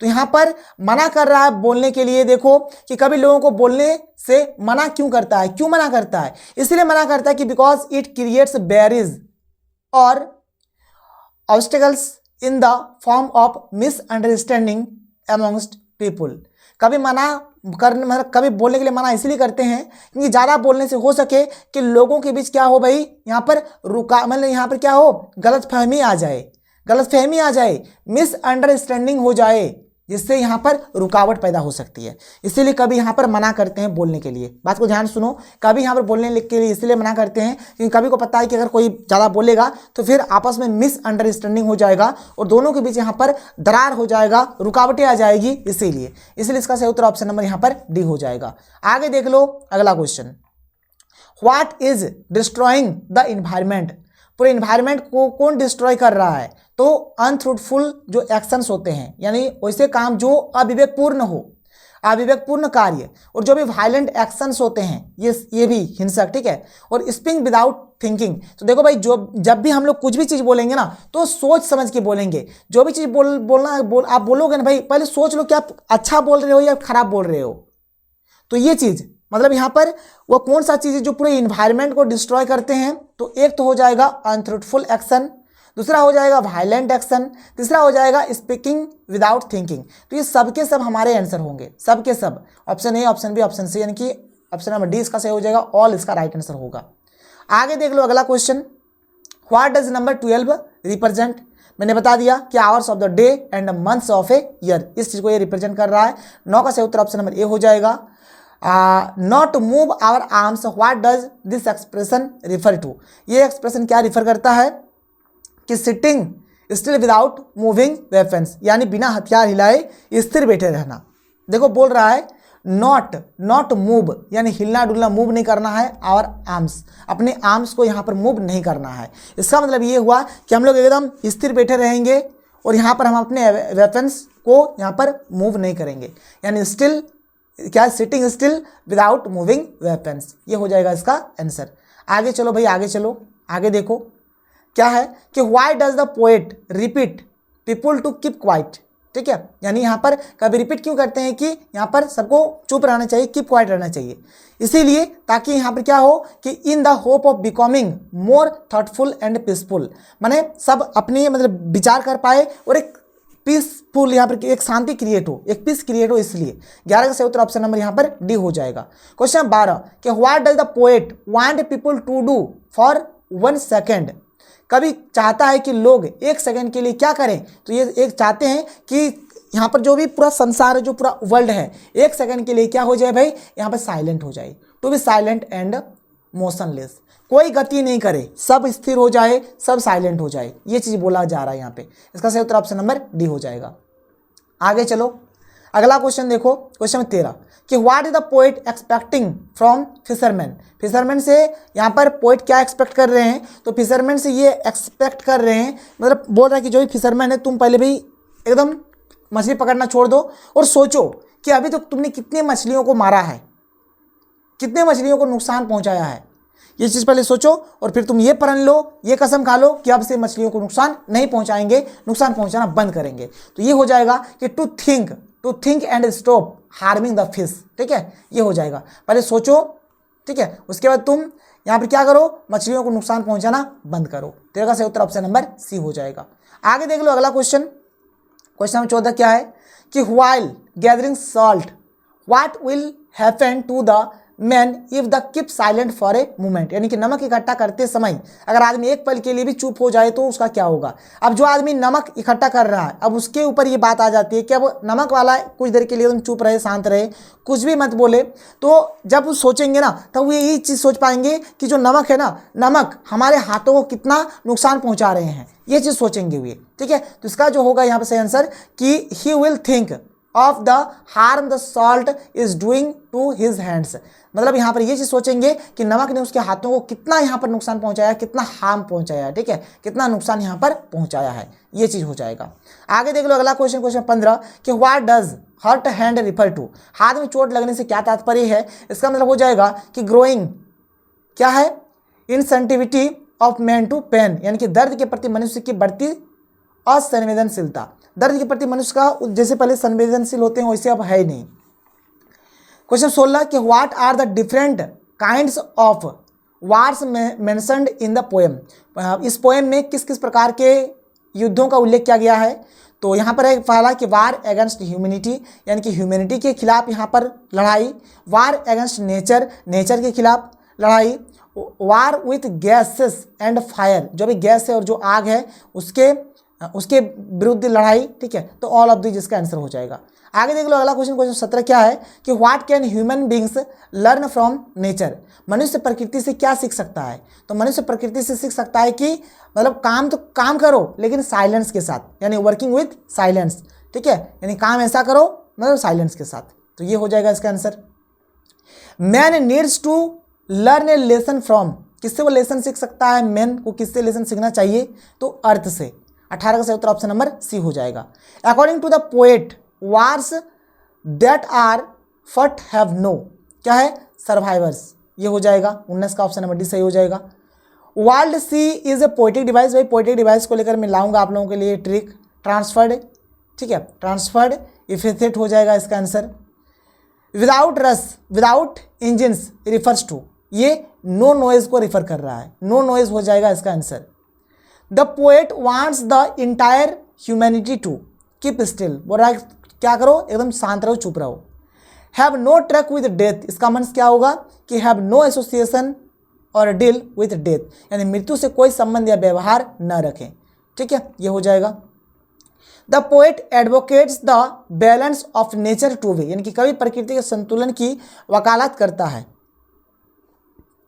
तो यहां पर मना कर रहा है बोलने के लिए। देखो कि कभी लोगों को बोलने से मना क्यों करता है, क्यों मना करता है, इसलिए मना करता है कि बिकॉज इट क्रिएट्स बैरियर्स और obstacles in the form of misunderstanding amongst people. कभी मना करने, मतलब कभी बोलने के लिए मना इसलिए करते हैं क्योंकि ज़्यादा बोलने से हो सके कि लोगों के बीच क्या हो भाई, यहाँ पर रुका, मतलब यहाँ पर क्या हो, गलतफहमी आ जाए, गलतफहमी आ जाए, मिसअंडरस्टैंडिंग हो जाए, जिससे यहाँ पर रुकावट पैदा हो सकती है। इसीलिए कभी यहाँ पर मना करते हैं बोलने के लिए। बात को ध्यान सुनो, कभी यहाँ पर बोलने के लिए इसलिए मना करते हैं क्योंकि कभी को पता है कि अगर कोई ज़्यादा बोलेगा तो फिर आपस में मिसअंडरस्टैंडिंग हो जाएगा और दोनों के बीच यहाँ पर दरार हो जाएगा, रुकावटें आ जाएगी, इसीलिए इसका सही उत्तर ऑप्शन नंबर यहाँ पर डी हो जाएगा। आगे देख लो अगला question, what is destroying the environment, पूरे इन्वायरमेंट को कौन डिस्ट्रॉय कर रहा है, तो अनफ्रूटफुल जो एक्शंस होते हैं, यानी वैसे काम जो अविवेकपूर्ण हो, अविवेकपूर्ण कार्य, और जो भी वायलेंट एक्शंस होते हैं ये भी हिंसक। ठीक है, और स्पीकिंग विदाउट थिंकिंग, तो देखो भाई जब भी हम लोग कुछ भी चीज़ बोलेंगे ना तो सोच समझ के बोलेंगे। जो भी चीज़ आप बोलोगे ना भाई, पहले सोच लो कि आप अच्छा बोल रहे हो या खराब बोल रहे हो। तो ये चीज़ मतलब यहाँ पर वो कौन सा चीज़ है जो पूरे इन्वायरमेंट को डिस्ट्रॉय करते हैं, तो एक तो हो जाएगा अनफ्रूटफुल एक्शन, दूसरा हो जाएगा वायलेंट एक्शन, तीसरा हो जाएगा स्पीकिंग विदाउट थिंकिंग। तो ये सब के सब हमारे आंसर होंगे, सब के सब, option A, option B, option C, यानी कि ऑप्शन नंबर डी इसका सही हो जाएगा, ऑल इसका राइट आंसर होगा। आगे देख लो अगला question, what does number 12 represent, मैंने बता दिया कि hours of the day and months of a year, इस चीज़ को ये रिप्रेजेंट कर रहा है। 9 का सही उत्तर ऑप्शन नंबर ए हो जाएगा। Not move our arms, what does this expression refer to, ये एक्सप्रेशन क्या रिफर करता है कि sitting still without moving weapons, यानी बिना हथियार हिलाए स्थिर बैठे रहना। देखो बोल रहा है नॉट मूव, यानी हिलना डुलना, मूव नहीं करना है, और आर्म्स, अपने आर्म्स को यहाँ पर मूव नहीं करना है। इसका मतलब ये हुआ कि हम लोग एकदम स्थिर बैठे रहेंगे और यहाँ पर हम अपने वेपन्स को यहाँ पर मूव नहीं करेंगे, यानी स्टिल क्या, sitting still without moving weapons, ये हो जाएगा इसका आंसर। आगे चलो भाई, आगे चलो, आगे देखो क्या है कि why does the poet repeat people to keep quiet. ठीक है, यानी यहाँ पर कभी रिपीट क्यों करते हैं कि यहाँ पर सबको चुप रहना चाहिए, कीप क्वाइट रहना चाहिए, इसीलिए ताकि यहाँ पर क्या हो कि in the hope of becoming more thoughtful and peaceful, माने सब अपनी मतलब विचार कर पाए और एक पीसफुल यहाँ पर एक शांति क्रिएट हो, एक पीस क्रिएट हो, इसलिए 11 का सही उत्तर ऑप्शन नंबर यहाँ पर डी हो जाएगा। क्वेश्चन 12 कि what does the poet want people to do for 1 second, कभी चाहता है कि लोग 1 सेकेंड के लिए क्या करें, तो ये एक चाहते हैं कि यहाँ पर जो भी पूरा संसार है, जो पूरा वर्ल्ड है, 1 सेकेंड के लिए क्या हो जाए भाई, यहाँ पर साइलेंट हो जाए, to be silent and motionless, कोई गति नहीं करे, सब स्थिर हो जाए, सब साइलेंट हो जाए, ये चीज़ बोला जा रहा है यहाँ पे। इसका सही उत्तर ऑप्शन नंबर डी हो जाएगा। आगे चलो अगला क्वेश्चन देखो, क्वेश्चन 13 कि what is the poet expecting from fisherman, fisherman से यहाँ पर पोएट क्या एक्सपेक्ट कर रहे हैं, तो फिशरमैन से ये एक्सपेक्ट कर रहे हैं, मतलब बोल रहा है कि जो भी फिशरमैन है तुम पहले भी एकदम मछली पकड़ना छोड़ दो और सोचो कि अभी तक तुमने कितने मछलियों को मारा है, कितने मछलियों को नुकसान पहुँचाया है, ये चीज़ पहले सोचो और फिर तुम ये प्रण लो, ये कसम खा लो कि अब से मछलियों को नुकसान नहीं पहुंचाएंगे, नुकसान पहुंचाना बंद करेंगे। तो ये हो जाएगा कि to think and stop harming the fish. ठीक है, ये हो जाएगा, पहले सोचो, ठीक है, उसके बाद तुम यहाँ पर क्या करो, मछलियों को नुकसान पहुंचाना बंद करो। 13 का सही उत्तर ऑप्शन नंबर सी हो जाएगा। आगे देख लो अगला क्वेश्चन, क्वेश्चन नंबर 14 क्या है कि while gathering salt what will happen to the man if the keep silent for a moment, यानी कि नमक इकट्ठा करते समय अगर आदमी एक पल के लिए भी चुप हो जाए तो उसका क्या होगा। अब जो आदमी नमक इकट्ठा कर रहा है, अब उसके ऊपर ये बात आ जाती है कि अब नमक वाला कुछ देर के लिए तुम चुप रहे, शांत रहे, कुछ भी मत बोले, तो जब वो सोचेंगे ना तब वो यही चीज़ सोच पाएंगे कि जो नमक है ना, नमक हमारे हाथों को कितना नुकसान पहुंचा रहे हैं, ये चीज़ सोचेंगे हुए। ठीक है, तो इसका जो होगा यहाँ पर सही आंसर कि he will think of the harm the salt is doing to his hands, मतलब यहाँ पर ये चीज़ सोचेंगे कि नमक ने उसके हाथों को कितना यहाँ पर नुकसान पहुँचाया, कितना हार्म पहुँचाया है, ठीक है, कितना नुकसान यहाँ पर पहुँचाया है, ये चीज़ हो जाएगा। आगे देख लो अगला क्वेश्चन, क्वेश्चन 15 कि what does hurt hand refer to, हाथ में चोट लगने से क्या तात्पर्य है। इसका मतलब हो जाएगा कि ग्रोइंग क्या है, insensitivity of man to pain, यानी कि दर्द के प्रति मनुष्य की बढ़ती असंवेदनशीलता, दर्द के प्रति मनुष्य का जैसे पहले संवेदनशील होते हैं वैसे अब है ही नहीं। क्वेश्चन 16 कि what are the different kinds of wars mentioned in the poem, इस पोएम में किस किस प्रकार के युद्धों का उल्लेख किया गया है। तो यहाँ पर है पहला कि वार अगेंस्ट ह्यूमैनिटी, यानी कि ह्यूमैनिटी के खिलाफ यहाँ पर लड़ाई, वार अगेंस्ट नेचर, नेचर के खिलाफ लड़ाई, war with gases and fire, जो भी गैस है और जो आग है उसके विरुद्ध लड़ाई, ठीक है, तो ऑल ऑफ दिस इसका आंसर हो जाएगा। आगे देख लो अगला क्वेश्चन, क्वेश्चन 17 क्या है कि what can human beings learn from nature, मनुष्य प्रकृति से क्या सीख सकता है। तो मनुष्य प्रकृति से सीख सकता है कि मतलब काम करो लेकिन साइलेंस के साथ, यानी वर्किंग विथ साइलेंस, ठीक है, यानी काम ऐसा करो मतलब साइलेंस के साथ, तो ये हो जाएगा इसका answer. Man needs to learn a lesson from, किससे वो लेसन सीख सकता है, मैन को किससे लेसन सीखना चाहिए, तो अर्थ से। 18 का सही उत्तर ऑप्शन नंबर सी हो जाएगा। According to the poet wars that are fought have no, क्या है, सर्वाइवर्स, ये हो जाएगा। 19 का ऑप्शन नंबर डी सही हो जाएगा। World C is a poetic device, भाई पोएटिक डिवाइस को लेकर मैं लाऊंगा आप लोगों के लिए ट्रिक, ट्रांसफर्ड, ठीक है, ट्रांसफर्ड इफेक्ट हो जाएगा इसका answer. Without rush without engines refers to, ये नो नॉइज को रिफर कर रहा है, नो नॉइज हो जाएगा इसका answer. The poet wants the entire humanity to keep still, बोल रहा है क्या करो, एकदम शांत रहो, चुप रहो। Have no truck with death, इसका मीन्स क्या होगा कि हैव नो एसोसिएशन और डील विद डेथ, यानी मृत्यु से कोई संबंध या व्यवहार न रखें, ठीक है, ये हो जाएगा। The poet advocates the balance of nature two way, यानी कि कवि प्रकृति के संतुलन की वकालत करता है,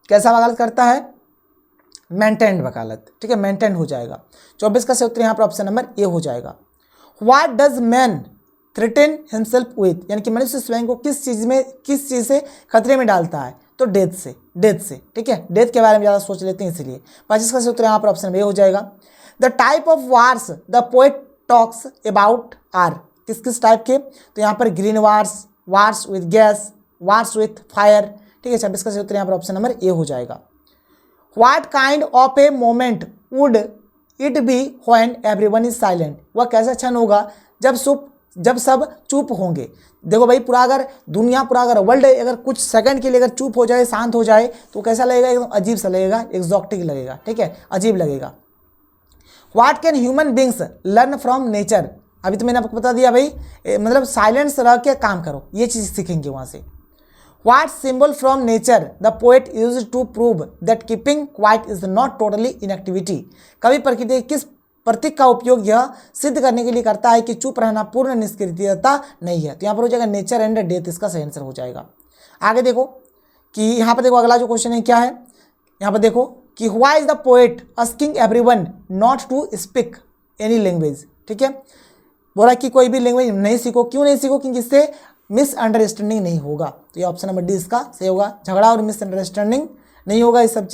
कैसा वकालत करता है, मेंटेन्ड वकालत, ठीक है, मेंटेन हो जाएगा। 24 का सही उत्तर यहाँ पर ऑप्शन नंबर ए हो जाएगा। What does man threaten himself with, यानी कि मनुष्य स्वयं को किस चीज़ से खतरे में डालता है, तो डेथ से, ठीक है, डेथ के बारे में ज़्यादा सोच लेते हैं इसलिए। 25 का सही उत्तर यहाँ पर ऑप्शन ए हो जाएगा। The type of wars the poet talks about are, किस किस टाइप के, तो यहाँ पर green wars, wars with gas, wars with fire, ठीक है। 26 का सही उत्तर यहाँ पर ऑप्शन नंबर ए हो जाएगा। What kind of a moment would it be when everyone is silent, वह कैसा क्षण होगा जब सब चुप होंगे। देखो भाई पूरा अगर वर्ल्ड अगर कुछ सेकंड के लिए अगर चुप हो जाए, शांत हो जाए, तो कैसा लगेगा, एकदम अजीब सा लगेगा, एक्सॉटिक लगेगा, ठीक है, अजीब लगेगा। What can human beings learn from nature, अभी तो मैंने आपको बता दिया भाई, मतलब साइलेंस रह के काम करो, ये चीज़ सीखेंगे वहाँ से। What symbol from nature the poet used to prove that keeping quiet is not totally inactivity, कवि प्रकृति के किस प्रतीक का उपयोग यह सिद्ध करने के लिए करता है कि चुप रहना पूर्ण निष्क्रियता नहीं है, तो यहाँ पर हो जाएगा नेचर एंड डेथ, इसका सही आंसर हो जाएगा। आगे देखो कि यहाँ पर देखो अगला जो क्वेश्चन है क्या है, यहाँ पर देखो कि why is the poet asking everyone not to speak any language, ठीक है, बोला कि कोई भी लैंग्वेज नहीं सीखो, क्यों नहीं सीखो, क्योंकि इससे मिसअंडरस्टैंडिंग नहीं होगा, तो ये ऑप्शन नंबर डी इसका सही होगा। झगड़ा और मिसअंडरस्टैंडिंग नहीं होगा, इस सब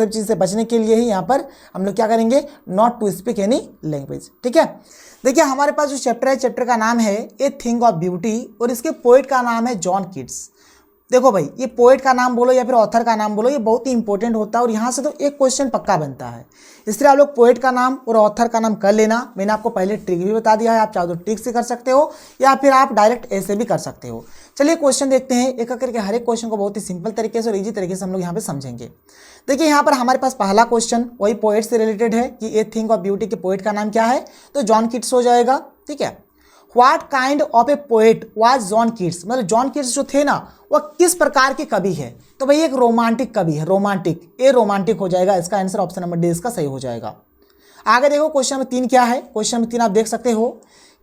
चीज़ से बचने के लिए ही यहाँ पर हम लोग क्या करेंगे, not to speak any language, ठीक है। देखिए हमारे पास जो चैप्टर है, चैप्टर का नाम है ए थिंग ऑफ ब्यूटी और इसके पोएट का नाम है जॉन कीट्स। देखो भाई ये पोएट का नाम बोलो या फिर ऑथर का नाम बोलो, ये बहुत ही इंपॉर्टेंट होता है और यहाँ से तो एक क्वेश्चन पक्का बनता है, इसलिए आप लोग पोएट का नाम और ऑथर का नाम कर लेना। मैंने आपको पहले ट्रिक भी बता दिया है, आप चाहो तो ट्रिक से कर सकते हो या फिर आप डायरेक्ट ऐसे भी कर सकते हो। चलिए क्वेश्चन देखते हैं, एक करके हर एक क्वेश्चन को बहुत ही सिंपल तरीके से और ईजी तरीके से हम लोग यहाँ पे समझेंगे। देखिए यहाँ पर हमारे पास पहला क्वेश्चन वही पोएट से रिलेटेड है कि ए थिंग ऑफ ब्यूटी के पोएट का नाम क्या है, तो जॉन कीट्स हो जाएगा, ठीक है। What kind of A poet was John Keats, मतलब जॉन कीट्स जो थे ना वह किस प्रकार के कवि है? तो भाई एक रोमांटिक कवि है, रोमांटिक, ए रोमांटिक हो जाएगा इसका आंसर, ऑप्शन नंबर डी इसका सही हो जाएगा। आगे देखो क्वेश्चन नंबर 3 क्या है। क्वेश्चन नंबर 3 आप देख सकते हो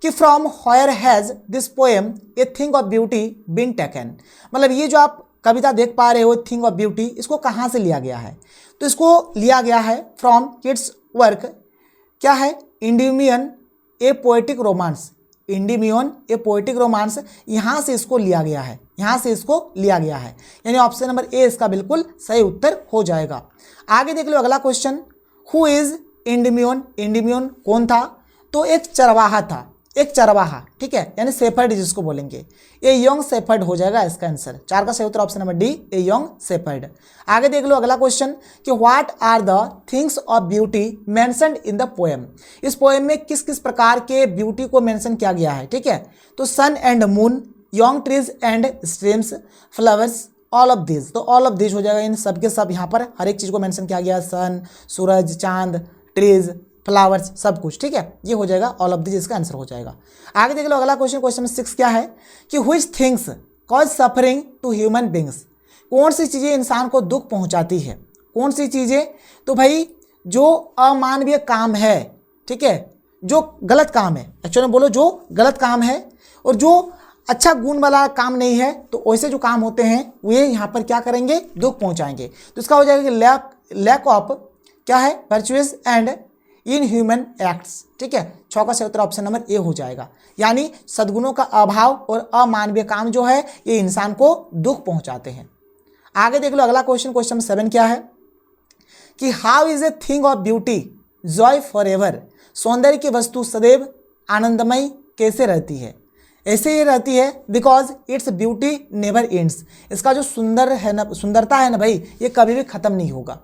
कि from where has this poem a thing of beauty been taken, मतलब ये जो आप कविता देख पा रहे हो थिंग ऑफ ब्यूटी, इसको कहाँ से लिया गया है? तो इसको लिया गया है फ्रॉम किड्स वर्क, क्या है? इंडिमियन ए पोएटिक रोमांस, इंडिमियन ए पोएटिक रोमांस, यहाँ से इसको लिया गया है, यहाँ से इसको लिया गया है, यानी ऑप्शन नंबर ए इसका बिल्कुल सही उत्तर हो जाएगा। आगे देख लो अगला क्वेश्चन, हु इज इंडिमियन, इंडिमियन कौन था? तो एक चरवाहा था, एक चरवाहा, ठीक है, यानी शेफर्ड जिसको बोलेंगे, ए यंग शेफर्ड हो जाएगा इसका आंसर। 4 का सही उत्तर option number D, a young shepherd. आगे देख लो अगला क्वेश्चन कि what are the things of beauty mentioned in the poem, इस पोएम में किस किस प्रकार के ब्यूटी को मेंशन किया गया है, ठीक है? तो sun and moon, young trees and streams, flowers, all of this, तो ऑल ऑफ दिस हो जाएगा, इन सब के सब यहाँ पर हर एक चीज़ को मेंशन किया गया, सन, सूरज, चांद, ट्रीज, फ्लावर्स, सब कुछ, ठीक है, ये हो जाएगा ऑल ऑफ दिस, इसका आंसर हो जाएगा। आगे देख लो अगला क्वेश्चन, क्वेश्चन नंबर 6 क्या है कि which things cause suffering to human beings, कौन सी चीज़ें इंसान को दुख पहुंचाती है? कौन सी चीज़ें? तो भाई जो अमानवीय काम है, ठीक है, जो गलत काम है, एक्चुअली में बोलो जो गलत काम है और जो अच्छा गुण वाला काम नहीं है, तो वैसे जो काम होते हैं वे यहाँ पर क्या करेंगे? दुख पहुँचाएंगे। तो इसका हो जाएगा कि लैक ऑफ क्या है? Virtuous and in human acts, ठीक है, 6 का सही उत्तर ऑप्शन नंबर ए हो जाएगा, यानी सद्गुणों का अभाव और अमानवीय काम जो है ये इंसान को दुख पहुंचाते हैं। आगे देख लो अगला क्वेश्चन, क्वेश्चन नंबर 7 क्या है कि how is a thing of beauty Joy for ever, सौंदर्य की वस्तु सदैव आनंदमय कैसे रहती है? ऐसे ही रहती है because its beauty never ends, इसका जो सुंदर है ना, सुंदरता है ना भाई, ये कभी भी खत्म नहीं होगा।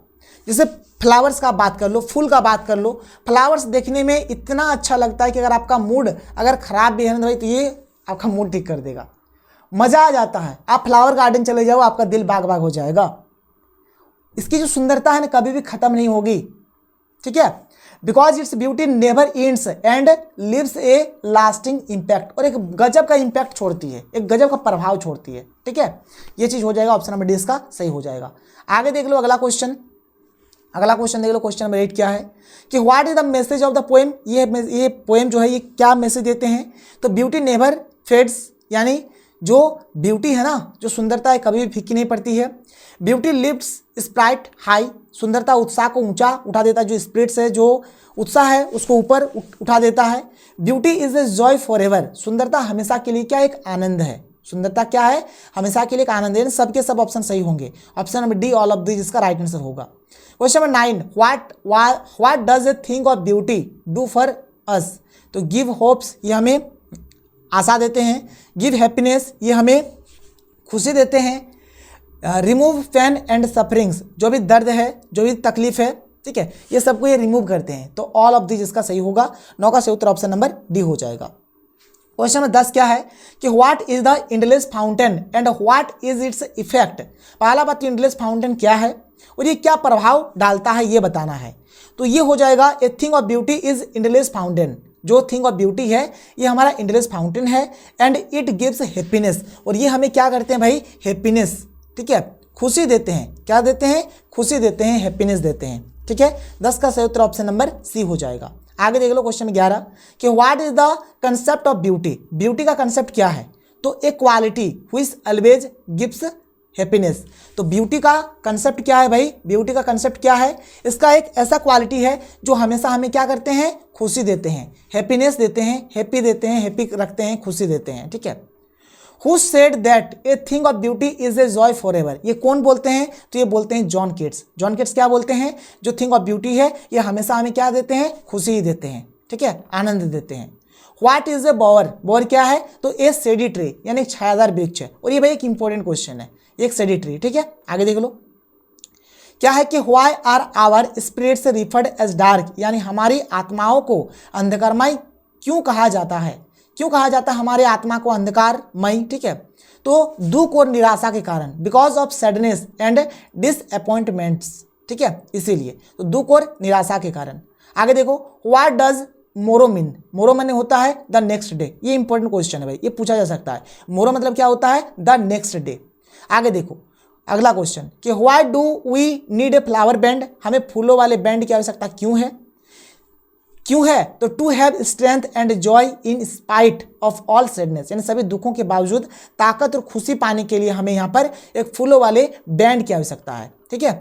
जैसे फ्लावर्स का बात कर लो, फूल का बात कर लो, फ्लावर्स देखने में इतना अच्छा लगता है कि अगर आपका मूड अगर ख़राब भी है ना भाई, तो ये आपका मूड ठीक कर देगा, मज़ा आ जाता है। आप फ्लावर गार्डन चले जाओ, आपका दिल बाग बाग हो जाएगा। इसकी जो सुंदरता है ना कभी भी ख़त्म नहीं होगी, ठीक है, because its beauty never ends and leaves a lasting impact, और एक गजब का इम्पैक्ट छोड़ती है, एक गजब का प्रभाव छोड़ती है, ठीक है, ये चीज़ हो जाएगा, ऑप्शन नंबर डी इसका सही हो जाएगा। आगे देख लो अगला क्वेश्चन, अगला क्वेश्चन देख लो, क्वेश्चन नंबर 8 क्या है कि what is the message of the poem, ये पोएम जो है ये क्या मैसेज देते हैं? तो ब्यूटी नेवर फेड्स, यानी जो ब्यूटी है ना, जो सुंदरता है कभी भी फीकी नहीं पड़ती है। ब्यूटी लिफ्ट्स स्प्राइट हाई, सुंदरता उत्साह को ऊंचा उठा देता है, जो स्पिरिट्स है, जो उत्साह है उसको ऊपर उठा देता है। Beauty is a joy for ever, सुंदरता हमेशा के लिए क्या एक आनंद है, सुंदरता क्या है? हमेशा के लिए एक आनंद है। सबके सब ऑप्शन सही होंगे, option number D all of this इसका राइट आंसर होगा। Question number 9, what does a thing of beauty do for us, तो गिव होप्स, ये हमें आशा देते हैं, गिव हैप्पीनेस, ये हमें खुशी देते हैं, रिमूव पेन एंड सफरिंग्स, जो भी दर्द है, जो भी तकलीफ है, ठीक है, ये सबको ये रिमूव करते हैं, तो ऑल ऑफ दिस इसका सही होगा। 9 का सही उत्तर ऑप्शन नंबर डी हो जाएगा। क्वेश्चन नंबर 10 क्या है कि what is the endless fountain and what is its effect, पहला बात इंडलेस फाउंटेन क्या है और ये क्या प्रभाव डालता है ये बताना है। तो ये हो जाएगा ए thing of beauty is endless fountain, जो थिंग ऑफ ब्यूटी है ये हमारा इंडलेस फाउंटेन है, एंड इट गिव्स हैप्पीनेस, और ये हमें क्या करते हैं भाई? हैप्पीनेस, ठीक है, खुशी देते हैं, क्या देते हैं? खुशी देते हैं, हैप्पीनेस देते हैं, ठीक है। 10 का सही उत्तर ऑप्शन नंबर सी हो जाएगा। आगे देख लो क्वेश्चन 11 कि what is the concept of beauty, beauty का कंसेप्ट क्या है? तो a quality which always gives happiness, तो ब्यूटी का कंसेप्ट क्या है भाई? ब्यूटी का कंसेप्ट क्या है? इसका एक ऐसा क्वालिटी है जो हमेशा हमें क्या करते हैं? खुशी देते हैं, हैप्पीनेस देते हैं, हैप्पी देते हैं, हैप्पी रखते हैं, खुशी देते हैं, ठीक है। Who said that a thing of beauty is a joy forever, ये कौन बोलते हैं? तो ये बोलते हैं जॉन केट्स। जॉन केट्स क्या बोलते हैं? जो थिंग ऑफ ब्यूटी है ये हमेशा हमें क्या देते हैं? खुशी देते हैं, ठीक है, आनंद देते हैं। What is a bower, bower क्या है? तो ए सेडी ट्री, यानी एक छायादार वृक्ष है, और ये भाई एक इंपॉर्टेंट क्वेश्चन है, एक सेडी ट्री, ठीक है। आगे देख लो क्या है कि why are our spirits referred as dark, यानी हमारी आत्माओं को अंधकारमय क्यों कहा जाता है? क्यों कहा जाता है हमारे आत्मा को अंधकारमय, ठीक है? तो दुख और निराशा के कारण, because of sadness and disappointments, ठीक है, इसीलिए तो दुख और निराशा के कारण। आगे देखो व्हाट डज मोरोमिन, मोरो माने होता है द नेक्स्ट डे। ये इंपॉर्टेंट क्वेश्चन है भाई, ये पूछा जा सकता है। मोरो मतलब क्या होता है? The next day. आगे देखो अगला क्वेश्चन कि why do we need a flower band, हमें फूलों वाले बैंड की आवश्यकता क्यों है? क्यों है? तो to have strength and joy in spite of all sadness, यानी सभी दुखों के बावजूद ताकत और खुशी पाने के लिए हमें यहाँ पर एक फूलों वाले बैंड की आवश्यकता है। ठीक है।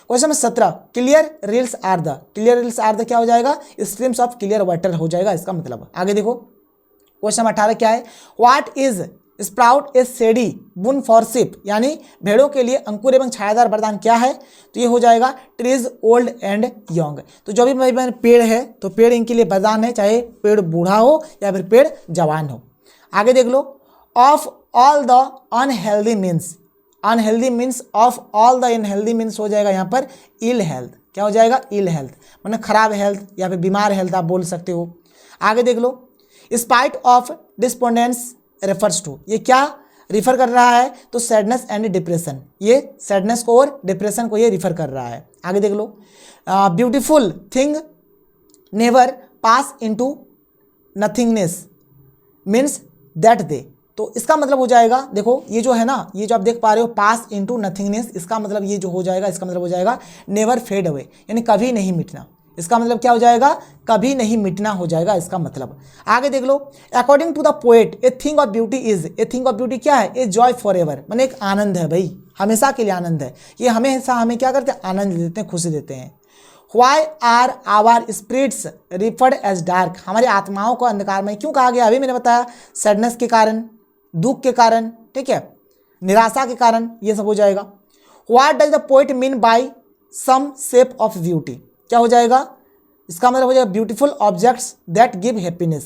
Question number 17, clear rills are the, clear rills are the क्या हो जाएगा? स्ट्रीम्स ऑफ क्लियर वाटर हो जाएगा इसका मतलब। आगे देखो क्वेश्चन नंबर 18 क्या है? व्हाट इज स्प्राउट ए सेडी बुन फॉर शिप, यानी भेड़ों के लिए अंकुर एवं छायादार वरदान क्या है? तो ये हो जाएगा ट्रीज ओल्ड एंड यंग। तो जो भी भाई पेड़ है तो पेड़ इनके लिए वरदान है, चाहे पेड़ बूढ़ा हो या फिर पेड़ जवान हो। आगे देख लो, of all the unhealthy means, unhealthy means of all the unhealthy means हो जाएगा यहाँ पर इल हेल्थ। क्या हो जाएगा? इल हेल्थ, मतलब खराब हेल्थ या फिर बीमार हेल्थ आप बोल सकते हो। आगे देख लो, spite of despondence refers to, ये क्या रिफर कर रहा है? तो सैडनेस एंड डिप्रेशन, ये सैडनेस को और डिप्रेशन को ये रिफर कर रहा है। आगे देख लो, beautiful thing never pass into nothingness means that they, तो इसका मतलब हो जाएगा, देखो ये जो है ना, ये जो आप देख पा रहे हो पास इनटू नथिंगनेस, इसका मतलब ये जो हो जाएगा, इसका मतलब हो जाएगा नेवर फेड अवे, यानी कभी नहीं मिटना। इसका मतलब क्या हो जाएगा? कभी नहीं मिटना हो जाएगा इसका मतलब। आगे देख लो, according to the poet a thing of beauty is, a thing of beauty क्या है? ए जॉय फॉर एवर, माने एक आनंद है भाई, हमेशा के लिए आनंद है। ये हमेशा हमें क्या करते हैं? आनंद देते हैं, खुशी देते हैं। Why are our spirits referred as dark, हमारी आत्माओं को अंधकारमय क्यों कहा गया? अभी मैंने बताया, सैडनेस के कारण, दुख के कारण, ठीक है, निराशा के कारण, ये सब हो जाएगा। What does the poet mean by some shape of beauty, क्या हो जाएगा? इसका मतलब हो जाएगा beautiful objects that give happiness.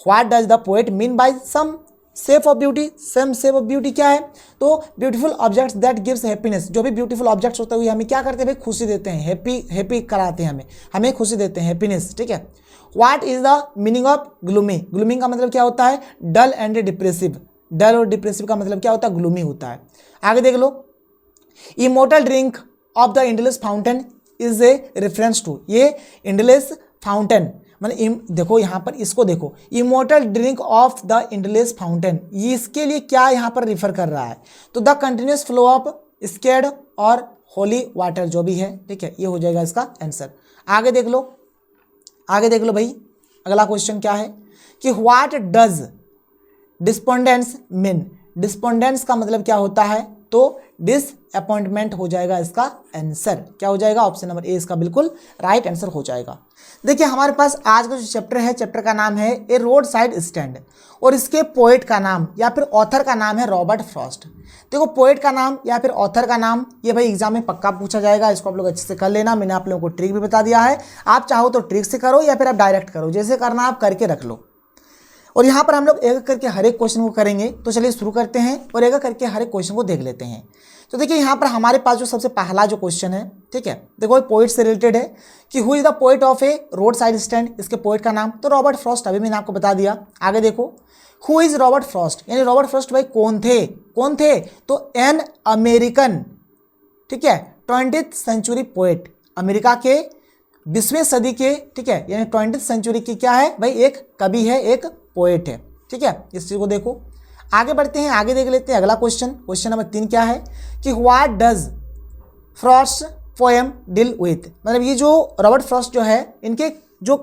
What does the poet mean by some shape of beauty, some shape of beauty क्या है? तो beautiful objects that gives happiness, जो भी ब्यूटीफुल ऑब्जेक्ट्स होते हुए हमें क्या करते हैं भाई? खुशी देते हैं, हैप्पी कराते हैं, हमें खुशी देते हैं, हैप्पीनेस। ठीक है। What is the meaning of gloomy, glooming का मतलब क्या होता है? डल एंड डिप्रेसिव, डल और डिप्रेसिव का मतलब क्या होता है? ग्लूमी होता है। आगे देख लो, immortal drink of the endless fountain is a reference to, ये एंडलेस फाउंटेन मतलब देखो यहाँ पर इसको देखो, immortal drink of the endless fountain, ये इसके लिए क्या यहाँ पर रिफर कर रहा है? तो the continuous flow of scared और होली वाटर जो भी है, ठीक है, ये हो जाएगा इसका आंसर। आगे देख लो, आगे देख लो भाई, अगला क्वेश्चन क्या है कि what does despondence mean, despondence का मतलब क्या होता है? तो डिसअपॉइंटमेंट हो जाएगा इसका आंसर। क्या हो जाएगा? ऑप्शन नंबर ए इसका बिल्कुल राइट आंसर हो जाएगा। देखिए हमारे पास आज का जो चैप्टर है, चैप्टर का नाम है ए रोड साइड स्टैंड, और इसके पोएट का नाम या फिर ऑथर का नाम है रॉबर्ट फ्रॉस्ट। देखो पोएट का नाम या फिर ऑथर का नाम ये भाई एग्जाम में पक्का पूछा जाएगा, इसको आप लोग अच्छे से कर लेना। मैंने आप लोगों को ट्रिक भी बता दिया है, आप चाहो तो ट्रिक से करो या फिर आप डायरेक्ट करो, जैसे करना आप करके रख लो। और यहाँ पर हम लोग एक करके हर एक क्वेश्चन को करेंगे। तो चलिए शुरू करते हैं और एक करके हर एक क्वेश्चन को देख लेते हैं। तो देखिए यहाँ पर हमारे पास जो सबसे पहला जो क्वेश्चन है, ठीक है, देखो पोइट से रिलेटेड है कि who is the poet of A road side stand, इसके पोइट का नाम तो रॉबर्ट फ्रॉस्ट, अभी मैंने आपको बता दिया। आगे देखो हु इज रॉबर्ट फ्रॉस्ट, यानी रॉबर्ट फ्रॉस्ट भाई कौन थे? कौन थे? तो एन अमेरिकन, ठीक है, 20th सेंचुरी पोएट, अमेरिका के 20वीं सदी के, ठीक है, यानी 20th सेंचुरी की क्या है भाई? एक कवि है, एक पोएट है, ठीक है। इस चीज को देखो। आगे बढ़ते हैं, आगे देख लेते हैं अगला क्वेश्चन। क्वेश्चन नंबर 3 क्या है कि what does Frost poem deal with, मतलब ये जो रॉबर्ट फ्रॉस्ट जो है, इनके जो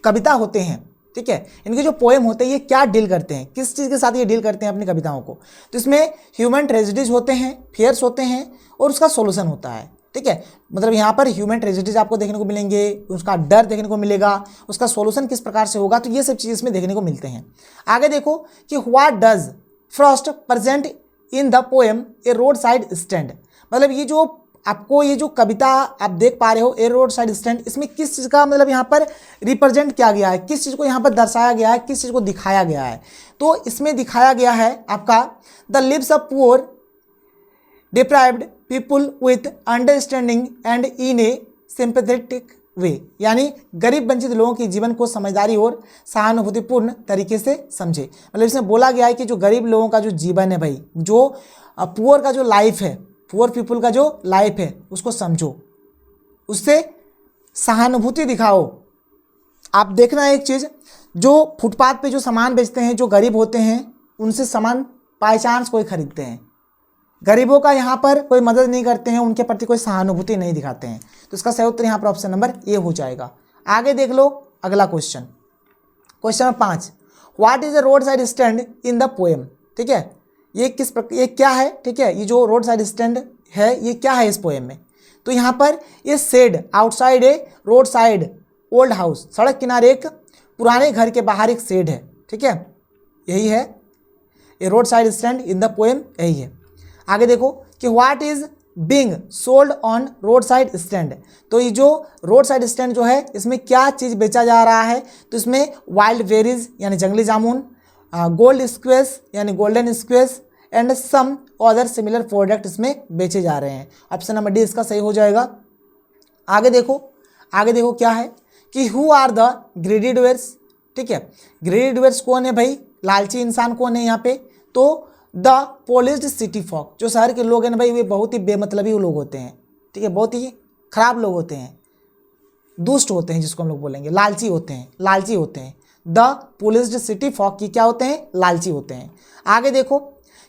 कविता होते हैं, ठीक है, इनके जो पोएम होते हैं ये क्या डील करते हैं, किस चीज़ के साथ ये डील करते हैं अपनी कविताओं को? तो इसमें ह्यूमन ट्रेजेडीज होते हैं, फेयर्स होते हैं और उसका सोल्यूशन होता है, ठीक है। मतलब यहाँ पर ह्यूमन ट्रेजेडीज आपको देखने को मिलेंगे, उसका डर देखने को मिलेगा, उसका सोल्यूशन किस प्रकार से होगा, तो ये सब चीज़ इसमें देखने को मिलते हैं। आगे देखो कि what does Frost present in the poem A road side stand, मतलब ये जो आपको ये जो कविता आप देख पा रहे हो ए रोड साइड स्टैंड, इसमें किस चीज़ का मतलब यहाँ पर रिप्रेजेंट किया गया है, किस चीज़ को यहाँ पर दर्शाया गया है, किस चीज़ को दिखाया गया है? तो इसमें दिखाया गया है आपका the lives of poor deprived people with understanding and in a sympathetic way, यानी गरीब वंचित लोगों के जीवन को समझदारी और सहानुभूतिपूर्ण तरीके से समझे। मतलब इसमें बोला गया है कि जो गरीब लोगों का जो जीवन है भाई, जो पुअर का जो लाइफ है, पुअर पीपुल का जो लाइफ है, उसको समझो, उससे सहानुभूति दिखाओ, आप देखना एक चीज़, जो फुटपाथ पे जो सामान बेचते हैं, जो गरीब होते हैं, उनसे सामान बाई चांस कोई खरीदते हैं। गरीबों का यहाँ पर कोई मदद नहीं करते हैं, उनके प्रति कोई सहानुभूति नहीं दिखाते हैं। तो इसका सही उत्तर यहाँ पर ऑप्शन नंबर ए हो जाएगा। आगे देख लो अगला question, question number 5, what is a road side stand in the poem. ठीक है, ये क्या है, ठीक है, ये जो रोड साइड स्टैंड है ये क्या है इस पोएम में। तो यहाँ पर ये शेड आउटसाइड ए रोड साइड ओल्ड हाउस, सड़क किनारे एक पुराने घर के बाहर एक शेड है। ठीक है, यही है ये road side stand in the poem, यही है। आगे देखो कि what is being sold on road side stand. तो ये जो रोड साइड स्टैंड जो है इसमें क्या चीज़ बेचा जा रहा है, तो इसमें वाइल्ड बेरीज यानी जंगली जामुन, गोल्ड स्क्वेस यानी golden squash and some other similar product इसमें बेचे जा रहे हैं। ऑप्शन नंबर डी इसका सही हो जाएगा। आगे देखो क्या है कि who are the greedy doers. ठीक है, ग्रीडी डुअर्स कौन है भाई, लालची इंसान कौन है यहाँ पे, तो द पोलिस्ड सिटी फॉक, जो शहर के लोग हैं ना भाई वे बहुत ही बेमतलबी लोग होते हैं। ठीक है, बहुत ही खराब लोग होते हैं, दुष्ट होते हैं, जिसको हम लोग बोलेंगे लालची होते हैं। द पोलिस्ड सिटी फॉक की क्या होते हैं, लालची होते हैं। आगे देखो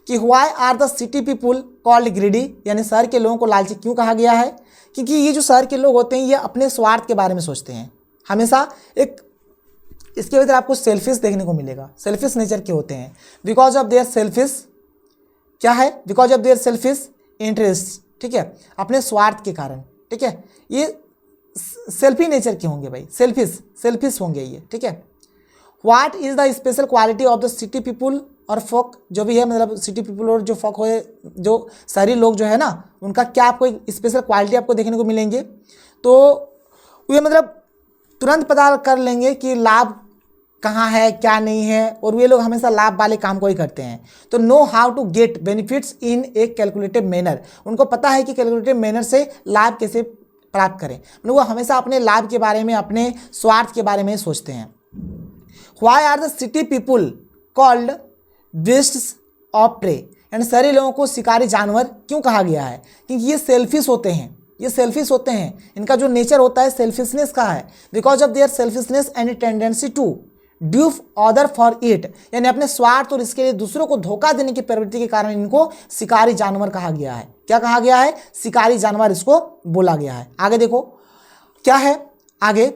कि why are the city people called greedy, यानी शहर के लोगों को लालची क्यों कहा गया है, क्योंकि ये जो शहर के लोग होते हैं ये अपने स्वार्थ के बारे में सोचते हैं हमेशा। एक इसके भीतर आपको सेल्फिश देखने को मिलेगा, सेल्फिश नेचर के होते हैं। बिकॉज ऑफ देयर सेल्फिश क्या है, because of there selfish interest. ठीक है, अपने स्वार्थ के कारण। ठीक है, ये सेल्फी नेचर के होंगे भाई, सेल्फिश होंगे ये। ठीक है, what is the special quality of the city people और फोक, जो भी है मतलब सिटी पीपुल और जो फोक हो, जो शहरी लोग जो है ना, उनका क्या आपको एक स्पेशल क्वालिटी आपको देखने को मिलेंगे। तो ये मतलब तुरंत पता कर लेंगे कि लाभ कहाँ है क्या नहीं है, और वे लोग हमेशा लाभ वाले काम को ही करते हैं। तो know how to get benefits in a calculative manner, उनको पता है कि कैलकुलेटिव मैनर से लाभ कैसे प्राप्त करें, मतलब वो हमेशा अपने लाभ के बारे में, अपने स्वार्थ के बारे में सोचते हैं। Why are the city people called beasts of prey, यानी शहरी लोगों को शिकारी जानवर क्यों कहा गया है, क्योंकि ये सेल्फिश होते हैं, इनका जो नेचर होता है सेल्फिशनेस का है। Because of their selfishness and tendency to do other for it, यानी अपने स्वार्थ और इसके लिए दूसरों को धोखा देने की प्रवृत्ति के कारण इनको शिकारी जानवर कहा गया है। क्या कहा गया है, शिकारी जानवर इसको बोला गया है। आगे देखो क्या है आगे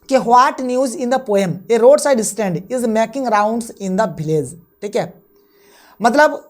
कि what news in the poem A road side stand is making rounds in the village. ठीक है, मतलब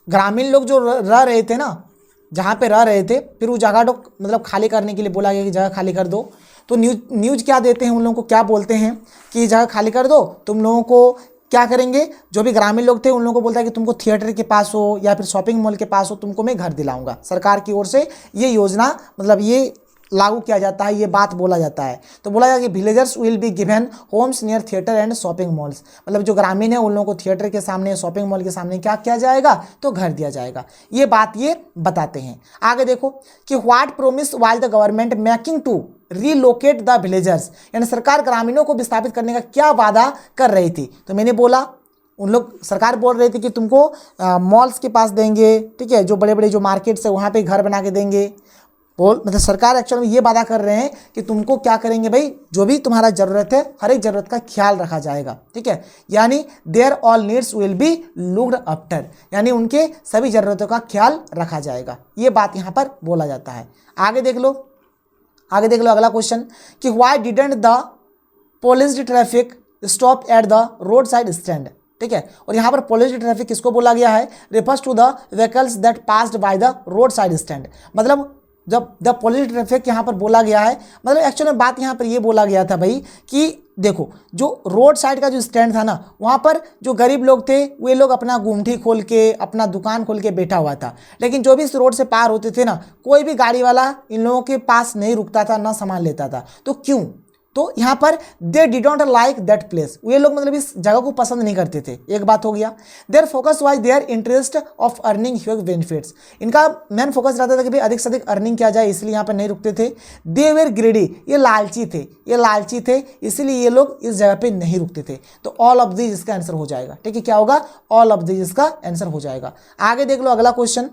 ग्रामीण लोग जो रह रहे थे ना, जहाँ पे रह रहे थे, फिर वो जगह मतलब खाली करने के लिए बोला गया कि जगह खाली कर दो। तो न्यूज क्या देते हैं, उन लोगों को क्या बोलते हैं कि जगह खाली कर दो, तुम लोगों को क्या करेंगे, जो भी ग्रामीण लोग थे उन लोगों को बोलता है कि तुमको थिएटर के पास हो या फिर शॉपिंग मॉल के पास हो, तुमको मैं घर दिलाऊंगा। सरकार की ओर से ये योजना मतलब ये लागू किया जाता है, ये बात बोला जाता है। तो बोला जाता है कि villagers will be given homes near theatre and shopping malls, मतलब जो ग्रामीण है उन लोगों को थिएटर के सामने, शॉपिंग मॉल के सामने क्या किया जाएगा, तो घर दिया जाएगा। ये बात ये बताते हैं। आगे देखो कि what promise while the government making to relocate the villagers, यानी सरकार ग्रामीणों को विस्थापित करने का क्या वादा कर रही थी। तो मैंने बोला उन लोग सरकार बोल रही थी कि तुमको मॉल्स के पास देंगे, ठीक है, जो बड़े बड़े जो मार्केट्स है वहाँ पे घर बना के देंगे। मतलब सरकार एक्चुअली में ये वादा कर रहे हैं कि तुमको क्या करेंगे भाई, जो भी तुम्हारा ज़रूरत है हर एक ज़रूरत का ख्याल रखा जाएगा। ठीक है, यानी their all needs will be looked after, यानी उनके सभी ज़रूरतों का ख्याल रखा जाएगा। ये बात यहाँ पर बोला जाता है। आगे देख लो अगला क्वेश्चन कि why didn't the polished traffic stop at the road side stand. ठीक है, और यहाँ पर पोलिस्ड ट्रैफिक किसको बोला गया है, refers to the vehicles that passed by the road side stand. मतलब जब द पोलिस्ड ट्रैफिक यहाँ पर बोला गया है, मतलब एक्चुअली बात यहाँ पर ये बोला गया था भाई कि देखो जो रोड साइड का जो स्टैंड था ना, वहाँ पर जो गरीब लोग थे वे लोग अपना गुमठी खोल के, अपना दुकान खोल के बैठा हुआ था, लेकिन जो भी इस रोड से पार होते थे ना, कोई भी गाड़ी वाला इन लोगों के पास नहीं रुकता था, ना सामान लेता था। तो क्यों, तो यहाँ पर they did not like that place, वे लोग मतलब इस जगह को पसंद नहीं करते थे। एक बात हो गया। Their focus was their interest of earning huge benefits, इनका मेन फोकस रहता था कि भाई अधिक से अधिक अर्निंग किया जाए, इसलिए यहाँ पर नहीं रुकते थे। दे वेर ग्रेडी, ये लालची थे, इसीलिए ये लोग इस जगह पे नहीं रुकते थे। तो ऑल ऑफ दीज इसका आंसर हो जाएगा। ठीक है, क्या होगा, ऑल ऑफ दीज इसका आंसर हो जाएगा। आगे देख लो अगला क्वेश्चन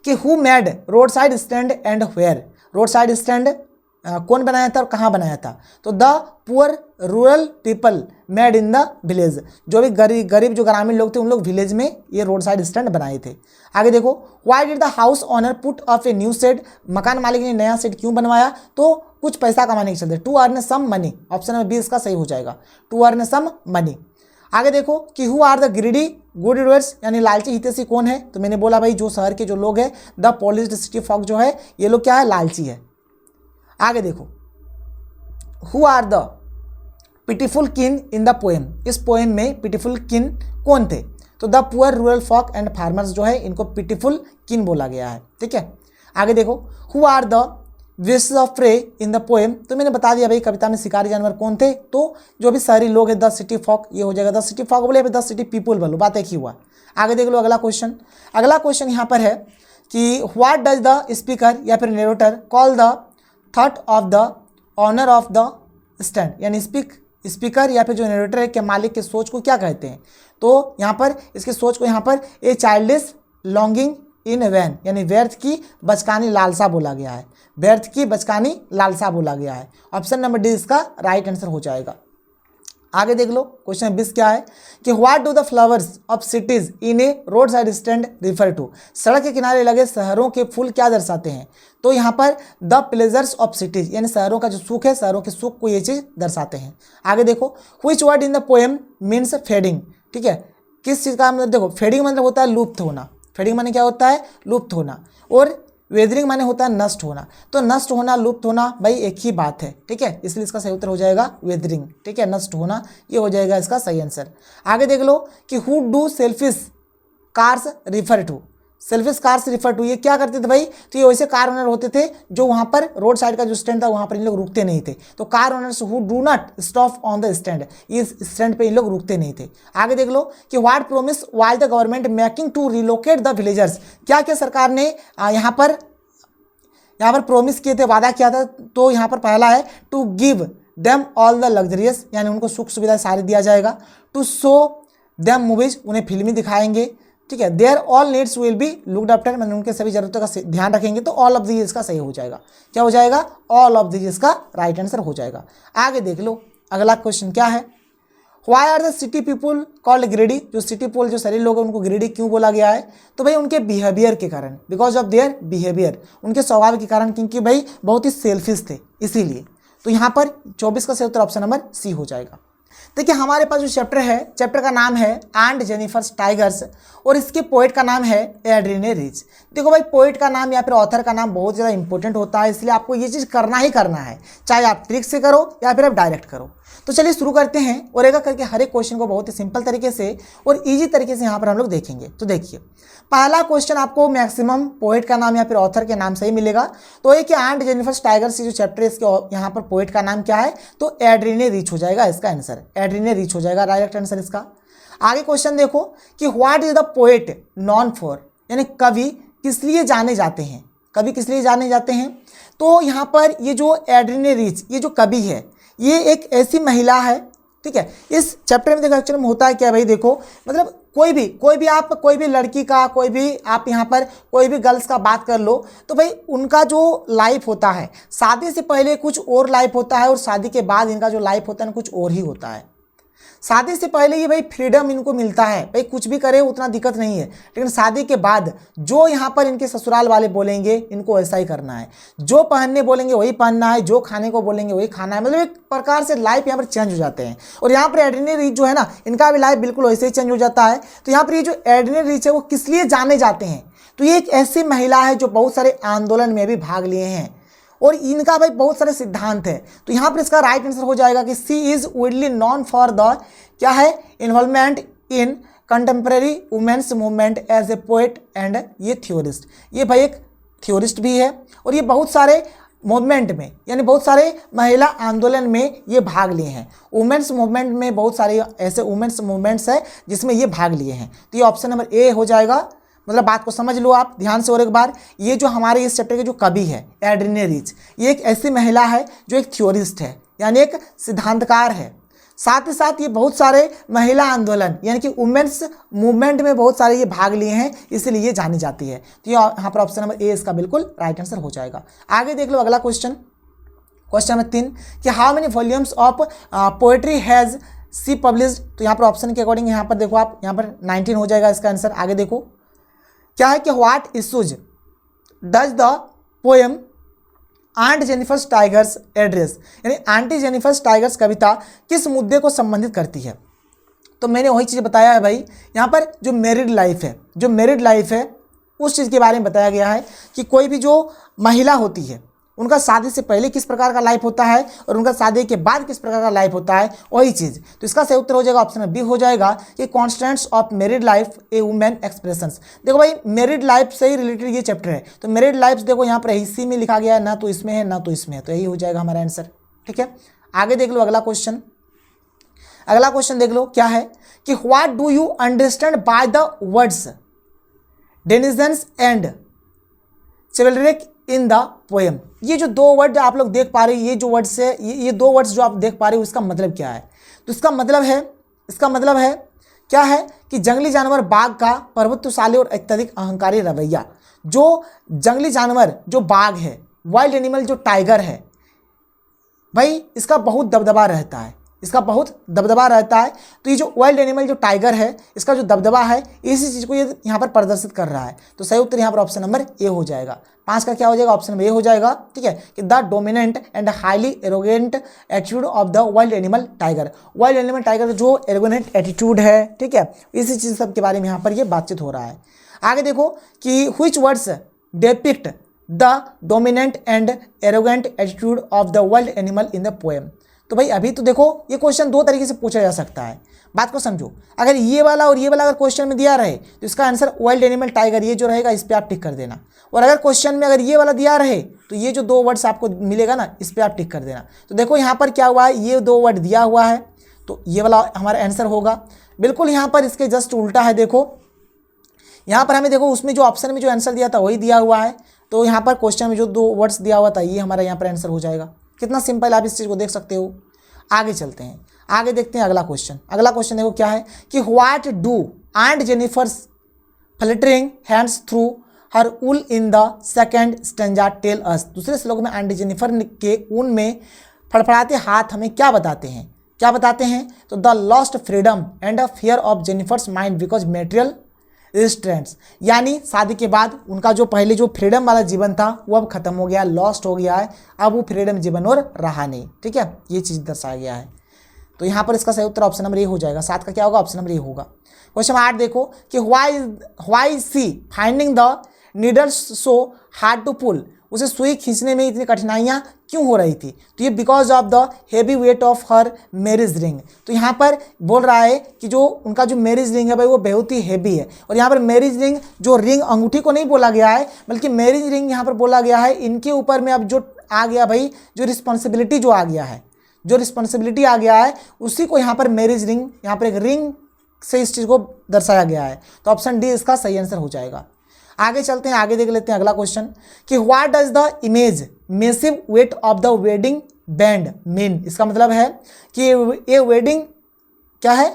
कि who made road side stand and where. Road side stand कौन बनाया था और कहाँ बनाया था? तो the poor rural people made in the village, जो भी गरीब जो ग्रामीण लोग थे उन लोग विलेज में ये रोड साइड स्टैंड बनाए थे। आगे देखो, why did the house owner put up a new shed, मकान मालिक ने नया शेड क्यों बनवाया? तो कुछ पैसा कमाने के चलते, to earn some money. Option number B इसका सही हो जाएगा, टू अर्न सम मनी। आगे देखो कि who are the greedy good doers, यानी लालची हितैषी कौन है? तो मैंने बोला भाई जो शहर के जो लोग हैं, द पॉलिश्ड सिटी फॉक जो है ये लोग क्या है? लालची है। आगे देखो, who are the pitiful kin in the poem, इस पोएम में पिटीफुल किन कौन थे? तो the poor rural folk and farmers जो है इनको पिटीफुल किन बोला गया है। ठीक है, आगे देखो, who are the beasts of prey in the poem, तो मैंने बता दिया भाई कविता में शिकारी जानवर कौन थे? तो जो भी शहरी लोग हैं, द सिटी फॉक, ये हो जाएगा द सिटी फॉक बोले, द सिटी पीपुल बोलो, बात एक ही हुआ। आगे देख लो अगला क्वेश्चन। अगला क्वेश्चन यहाँ पर है कि व्हाट डज द स्पीकर या फिर narrator call the thought of the owner of the stand, यानी स्पीकर या फिर जो नरेटर है के मालिक के सोच को क्या कहते हैं? तो यहाँ पर इसके सोच को यहाँ पर ए चाइल्डिश लॉन्गिंग इन वैन, यानी व्यर्थ की बचकानी लालसा बोला गया है, व्यर्थ की बचकानी लालसा बोला गया है। ऑप्शन नंबर डी इसका राइट आंसर हो जाएगा। आगे देख लो क्वेश्चन 20 क्या है कि what do the flowers of cities in a road side stand refer to, सड़क के किनारे लगे शहरों के फूल क्या दर्शाते हैं? तो यहाँ पर द प्लेजर्स ऑफ सिटीज, यानी शहरों का जो सुख है, शहरों के सुख को ये चीज़ दर्शाते हैं। आगे देखो, which word in the poem means fading, ठीक है, किस चीज़ का मतलब? देखो फेडिंग मतलब होता है लुप्त होना, फेडिंग माने क्या होता है? लुप्त होना, और वेदरिंग माने होता है नष्ट होना। तो नष्ट होना लुप्त होना भाई एक ही बात है, ठीक है, इसलिए इसका सही उत्तर हो जाएगा वेदरिंग। ठीक है, नष्ट होना ये हो जाएगा इसका सही आंसर। आगे देख लो कि who do selfish cars refer to, selfish cars refer to, ये क्या करते थे भाई? तो ये वैसे कार ओनर होते थे जो वहाँ पर रोड साइड का जो स्टैंड था वहाँ पर इन लोग रुकते नहीं थे। तो car owners who do not stop on the stand, इस स्टैंड पे इन लोग रुकते नहीं थे। आगे देख लो कि what promise while the government making to relocate the villagers, क्या क्या सरकार ने यहाँ पर प्रोमिस किए थे, वादा किया था? तो यहाँ पर पहला है to give them all the luxurious, यानी उनको सुख सुविधा सारी दिया जाएगा। टू शो देम मूवीज, उन्हें फिल्मी दिखाएंगे। ठीक है, their all needs will be looked after, मतलब उनके सभी जरूरतों का ध्यान रखेंगे। तो ऑल ऑफ दीज इसका सही हो जाएगा। क्या हो जाएगा? ऑल ऑफ दीज इसका राइट आंसर हो जाएगा। आगे देख लो अगला क्वेश्चन क्या है, why are the city people called greedy, जो सिटी पीपल जो शहरी लोग हैं उनको ग्रीडी क्यों बोला गया है? तो भाई उनके बिहेवियर के कारण, बिकॉज ऑफ देयर बिहेवियर, उनके स्वभाव के कारण, क्योंकि भाई बहुत ही सेल्फिश थे इसीलिए। तो यहाँ पर 24 का सही उत्तर ऑप्शन नंबर सी हो जाएगा। देखिए हमारे पास जो चैप्टर है, चैप्टर का नाम है एंड जेनिफर्स टाइगर्स, और इसके पोएट का नाम है एड्रीने रिच। देखो भाई पोएट का नाम या फिर ऑथर का नाम बहुत ज़्यादा इंपॉर्टेंट होता है, इसलिए आपको ये चीज़ करना ही करना है, चाहे आप ट्रिक से करो या फिर आप डायरेक्ट करो। तो चलिए शुरू करते हैं और एक करके हर एक क्वेश्चन को बहुत ही सिंपल तरीके से और इजी तरीके से यहाँ पर हम लोग देखेंगे। तो देखिए पहला क्वेश्चन आपको मैक्सिमम पोएट का नाम या फिर ऑथर के नाम से ही मिलेगा। तो एक एंड जेनिफर्स टाइगर्स जो चैप्टर है इसके यहाँ पर पोएट का नाम क्या है? तो एड्रीने रिच हो जाएगा इसका आंसर, एड्रीने रिच हो जाएगा डायरेक्ट आंसर इसका। आगे क्वेश्चन देखो कि what is the poet non for, यानी कवि किस लिए जाने जाते हैं, कवि किस लिए जाने जाते हैं? तो यहाँ पर ये जो एड्रीने रिच ये जो कवि है ये एक ऐसी महिला है, ठीक है। इस चैप्टर में देखो एक्चुअली में होता है क्या भाई, देखो मतलब कोई भी लड़की का, कोई भी आप यहाँ पर कोई भी गर्ल्स का बात कर लो, तो भाई उनका जो लाइफ होता है शादी से पहले कुछ और लाइफ होता है और शादी के बाद इनका जो लाइफ होता है कुछ और ही होता है। शादी से पहले ये भाई फ्रीडम इनको मिलता है, भाई कुछ भी करे उतना दिक्कत नहीं है, लेकिन शादी के बाद जो यहाँ पर इनके ससुराल वाले बोलेंगे इनको ऐसा ही करना है, जो पहनने बोलेंगे वही पहनना है, जो खाने को बोलेंगे वही खाना है, मतलब एक प्रकार से लाइफ यहाँ पर चेंज हो जाते हैं। और यहाँ पर एड्रीने रिच जो है ना, इनका भी लाइफ बिल्कुल वैसे ही चेंज हो जाता है। तो यहाँ पर ये जो एड्रीने रिच है वो किस लिए जाने जाते हैं? तो ये एक ऐसी महिला है जो बहुत सारे आंदोलन में भी भाग लिए हैं और इनका भाई बहुत सारे सिद्धांत है। तो यहाँ पर इसका राइट आंसर हो जाएगा कि she is widely known for the क्या है involvement in contemporary women's movement as a poet and ये थ्योरिस्ट। ये भाई एक थ्योरिस्ट भी है और ये बहुत सारे मूवमेंट में यानी बहुत सारे महिला आंदोलन में ये भाग लिए हैं। वुमेन्स मूवमेंट में बहुत सारे ऐसे वुमेन्स मूवमेंट्स है जिसमें ये भाग लिए हैं। तो ये ऑप्शन नंबर ए हो जाएगा। मतलब बात को समझ लो आप ध्यान से और एक बार, ये जो हमारे इस चैप्टर के जो कवि है एड्रीने रिच, ये एक ऐसी महिला है जो एक थ्योरिस्ट है यानी एक सिद्धांतकार है। साथ ही साथ ये बहुत सारे महिला आंदोलन यानी कि वुमेन्स मूवमेंट में बहुत सारे ये भाग लिए हैं, इसलिए ये जानी जाती है। तो यहाँ पर ऑप्शन नंबर ए इसका बिल्कुल राइट आंसर हो जाएगा। आगे देख लो अगला क्वेश्चन क्वेश्चन नंबर 3 कि how many volumes of poetry has she published. तो यहाँ पर ऑप्शन के अकॉर्डिंग यहाँ पर देखो आप, यहाँ पर 19 हो जाएगा इसका आंसर। आगे देखो क्या है कि what issues does the poem aunt Jennifer tigers address, यानी आंटी जेनिफर टाइगर्स कविता किस मुद्दे को संबंधित करती है। तो मैंने वही चीज़ बताया है भाई, यहाँ पर जो मैरिड लाइफ है, जो मैरिड लाइफ है उस चीज़ के बारे में बताया गया है कि कोई भी जो महिला होती है उनका शादी से पहले किस प्रकार का लाइफ होता है और उनका शादी के बाद किस प्रकार का लाइफ होता है, वही चीज़। तो इसका सही उत्तर हो जाएगा ऑप्शन बी हो जाएगा कि constants of married life a women expressions. देखो भाई मैरिड लाइफ से ही रिलेटेड ये चैप्टर है, तो मैरिड लाइफ देखो यहाँ पर इसी में लिखा गया है, ना तो इसमें है ना तो इसमें है, तो यही हो जाएगा हमारा आंसर। ठीक है, आगे देख लो अगला क्वेश्चन। अगला क्वेश्चन देख लो क्या है कि what do you understand by the words denizens and chivalric in the poem. ये जो दो वर्ड आप लोग देख पा रहे हो, ये जो वर्ड्स है, ये दो वर्ड्स जो आप देख पा रहे हो, इसका मतलब क्या है। तो इसका मतलब है क्या है कि जंगली जानवर बाघ का प्रभुत्वशाली और अत्यधिक अहंकारी रवैया। जो जंगली जानवर जो बाघ है, वाइल्ड एनिमल जो टाइगर है भाई, इसका बहुत दबदबा रहता है, इसका बहुत दबदबा रहता है। तो ये जो वाइल्ड एनिमल जो टाइगर है, इसका जो दबदबा है, इसी चीज़ को ये यहाँ पर प्रदर्शित कर रहा है। तो सही उत्तर यहाँ पर ऑप्शन नंबर ए हो जाएगा। 5 का क्या हो जाएगा, ऑप्शन नंबर ए हो जाएगा। ठीक है, कि the dominant and highly arrogant attitude of the wild animal tiger. Wild animal tiger जो एरोगेंट एटीट्यूड है, ठीक है, इसी चीज़ सब के बारे में यहाँ पर ये बातचीत हो रहा है। आगे देखो कि which words depict the dominant and arrogant attitude of the wild animal in the poem. तो भाई अभी तो देखो ये क्वेश्चन दो तरीके से पूछा जा सकता है, बात को समझो। अगर ये वाला और ये वाला अगर क्वेश्चन में दिया रहे तो इसका आंसर वाइल्ड एनिमल टाइगर ये जो रहेगा इस पर आप टिक कर देना। और अगर क्वेश्चन में अगर ये वाला दिया रहे तो ये जो दो वर्ड्स आपको मिलेगा ना, इस पर आप टिक कर देना। तो देखो यहाँ पर क्या हुआ है, ये दो वर्ड दिया हुआ है तो ये वाला हमारा आंसर होगा। बिल्कुल यहाँ पर इसके जस्ट उल्टा है। देखो यहाँ पर हमें देखो उसमें जो ऑप्शन में जो आंसर दिया था वही दिया हुआ है, तो यहाँ पर क्वेश्चन में जो दो वर्ड्स दिया हुआ था ये हमारा यहाँ पर आंसर हो जाएगा। कितना सिंपल आप इस चीज़ को देख सकते हो। आगे चलते हैं, आगे देखते हैं अगला क्वेश्चन। अगला क्वेश्चन देखो क्या है कि what do aunt Jennifer's fluttering hands through her wool in the second stanza tell us. दूसरे श्लोक में आंट जेनिफर के ऊन में फड़फड़ाते हाथ हमें क्या बताते हैं, क्या बताते हैं। तो the lost freedom and the fear of Jennifer's mind because material restraints, यानी शादी के बाद उनका जो पहले जो फ्रीडम वाला जीवन था वो अब खत्म हो गया, लॉस्ट हो गया है, अब वो फ्रीडम जीवन और रहा नहीं। ठीक है, ये चीज़ दर्शाया गया है। तो यहाँ पर इसका सही उत्तर ऑप्शन नंबर ए हो जाएगा। 7 का क्या होगा, ऑप्शन नंबर ए होगा। क्वेश्चन 8 देखो कि why she finding the needles so hard to pull. उसे सुई खींचने में इतनी कठिनाइयाँ क्यों हो रही थी। तो ये because of the heavy weight of her marriage ring. तो यहाँ पर बोल रहा है कि जो उनका जो मैरिज रिंग है भाई वो बहुत ही हेवी है। और यहाँ पर मैरिज रिंग जो रिंग अंगूठी को नहीं बोला गया है, बल्कि मैरिज रिंग यहाँ पर बोला गया है इनके ऊपर में अब जो आ गया भाई, जो रिस्पॉन्सिबिलिटी जो आ गया है, जो रिस्पॉन्सिबिलिटी आ गया है उसी को यहाँ पर मैरिज रिंग, यहाँ पर एक रिंग से इस चीज़ को दर्शाया गया है। तो ऑप्शन डी इसका सही आंसर हो जाएगा। आगे चलते हैं, आगे देख लेते हैं अगला क्वेश्चन कि what does the image massive weight of the wedding band mean. इसका मतलब है कि ए वेडिंग क्या है,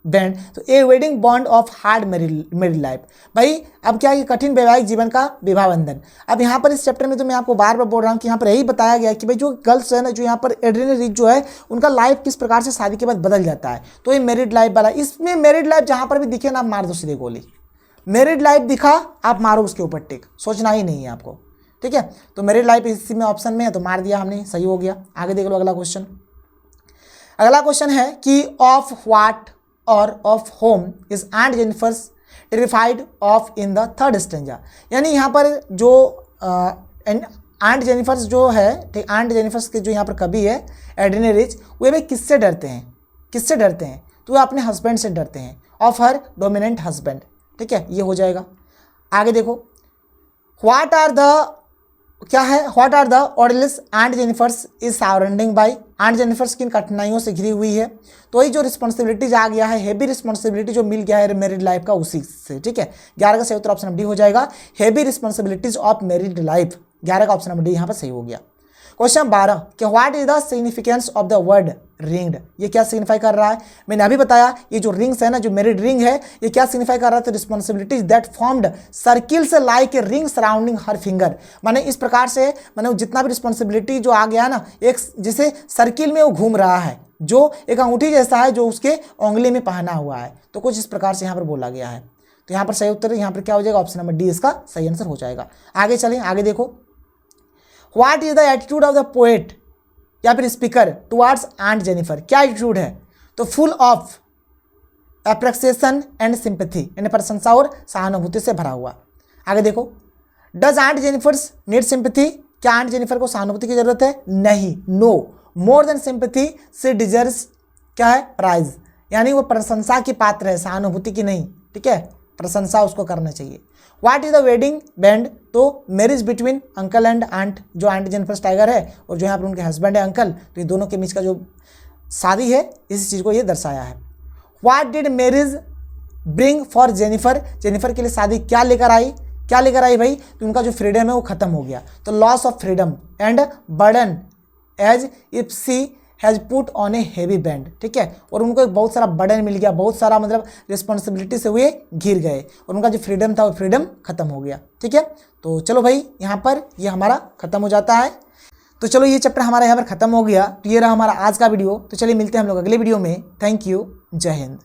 बैंड। तो a wedding bond of hard married life. भाई अब क्या है, कठिन वैवाहिक जीवन का विवाह बंधन। अब यहाँ पर इस चैप्टर में तो मैं आपको बार बार बोल रहा हूँ कि यहाँ पर यही बताया गया कि भाई जो गर्ल्स है ना, जो यहाँ पर एड्रेनल रिच जो है उनका लाइफ किस प्रकार से शादी के बाद बदल जाता है। तो ये मैरिड लाइफ वाला, इसमें मैरिड लाइफ जहाँ पर भी दिखे ना आप मार दो सीधे गोली। मैरिड लाइफ दिखा आप मारो उसके ऊपर टिक, सोचना ही नहीं है आपको। ठीक है, तो मैरिड लाइफ इसी में ऑप्शन में है तो मार दिया हमने, सही हो गया। आगे देख लो अगला क्वेश्चन। अगला क्वेश्चन है कि of what or of whom is aunt Jennifer's terrified of in the third stanza. यानी यहाँ पर जो आंट जेनिफर्स जो है, ठीक, आंट जेनिफर्स के जो यहाँ पर कवि है एड्रेनल रिच, वे भाई किससे डरते हैं, किससे डरते हैं। तो वे अपने हस्बैंड से डरते हैं, ऑफ हर डोमिनेंट हस्बैंड। ठीक है, ये हो जाएगा। आगे देखो व्हाट आर द क्या है, what are the ordeals aunt Jennifer's is surrounding by. Aunt Jennifer's किन कठिनाइयों से घिरी हुई है। तो ये जो रिस्पॉन्सिबिलिटीज आ गया है, हेवी रिस्पॉन्सिबिलिटी जो मिल गया है मैरिड लाइफ का, उसी से। ठीक है, 11 का सही उत्तर ऑप्शन नंबर डी हो जाएगा, heavy responsibilities of married life. 11 का ऑप्शन नंबर डी यहाँ पर सही हो गया। क्वेश्चन 12 कि what is the significance of the word ringed, ये क्या सिग्निफाई कर रहा है। मैंने अभी बताया ये जो रिंग्स है ना, जो मेरिड रिंग है, ये क्या सिग्निफाई कर रहा है, तो responsibilities that formed circles like a ring surrounding her finger, माने इस प्रकार से माने जितना भी रिस्पॉन्सिबिलिटी जो आ गया ना, एक जैसे सर्किल में वो घूम रहा है, जो एक अंगूठी जैसा है जो उसके उंगली में पहना हुआ है, तो कुछ इस प्रकार से यहाँ पर बोला गया है। तो यहाँ पर सही उत्तर यहाँ पर क्या हो जाएगा, ऑप्शन नंबर डी इसका सही आंसर हो जाएगा। आगे चलें, आगे देखो, what is the attitude of the poet या फिर स्पीकर टुवार्ड्स आंट जेनिफर, क्या एटीट्यूड है, तो full of appreciation and sympathy, यानी प्रशंसा और सहानुभूति से भरा हुआ। आगे देखो, does aunt Jennifer's need sympathy, क्या आंट जेनिफर को सहानुभूति की जरूरत है, नहीं, no, more than sympathy she deserves क्या है, प्राइज, यानी वो प्रशंसा की पात्र है, सहानुभूति की नहीं, ठीक है, प्रशंसा उसको करना चाहिए। What is the wedding band, तो marriage between uncle and aunt, जो आंट जेनिफर टाइगर है और जो यहाँ पर उनके हस्बैंड है अंकल, तो ये दोनों के बीच का जो शादी है इस चीज़ को ये दर्शाया है। What did marriage bring for Jennifer, Jennifer के लिए शादी क्या लेकर आई, क्या लेकर आई भाई, तो उनका जो फ्रीडम है वो खत्म हो गया, तो loss of freedom and burden as if she has put on a heavy band, ठीक है, और उनको एक बहुत सारा बर्डन मिल गया, बहुत सारा मतलब रिस्पॉन्सिबिलिटी से हुए घिर गए और उनका जो फ्रीडम था वो फ्रीडम खत्म हो गया, ठीक है। तो चलो भाई यहाँ पर ये हमारा खत्म हो जाता है। तो चलो ये चैप्टर हमारा यहाँ पर खत्म हो गया। तो ये रहा हमारा आज का वीडियो। तो चलिए मिलते हैं हम लोग अगले वीडियो में। थैंक यू, जय हिंद।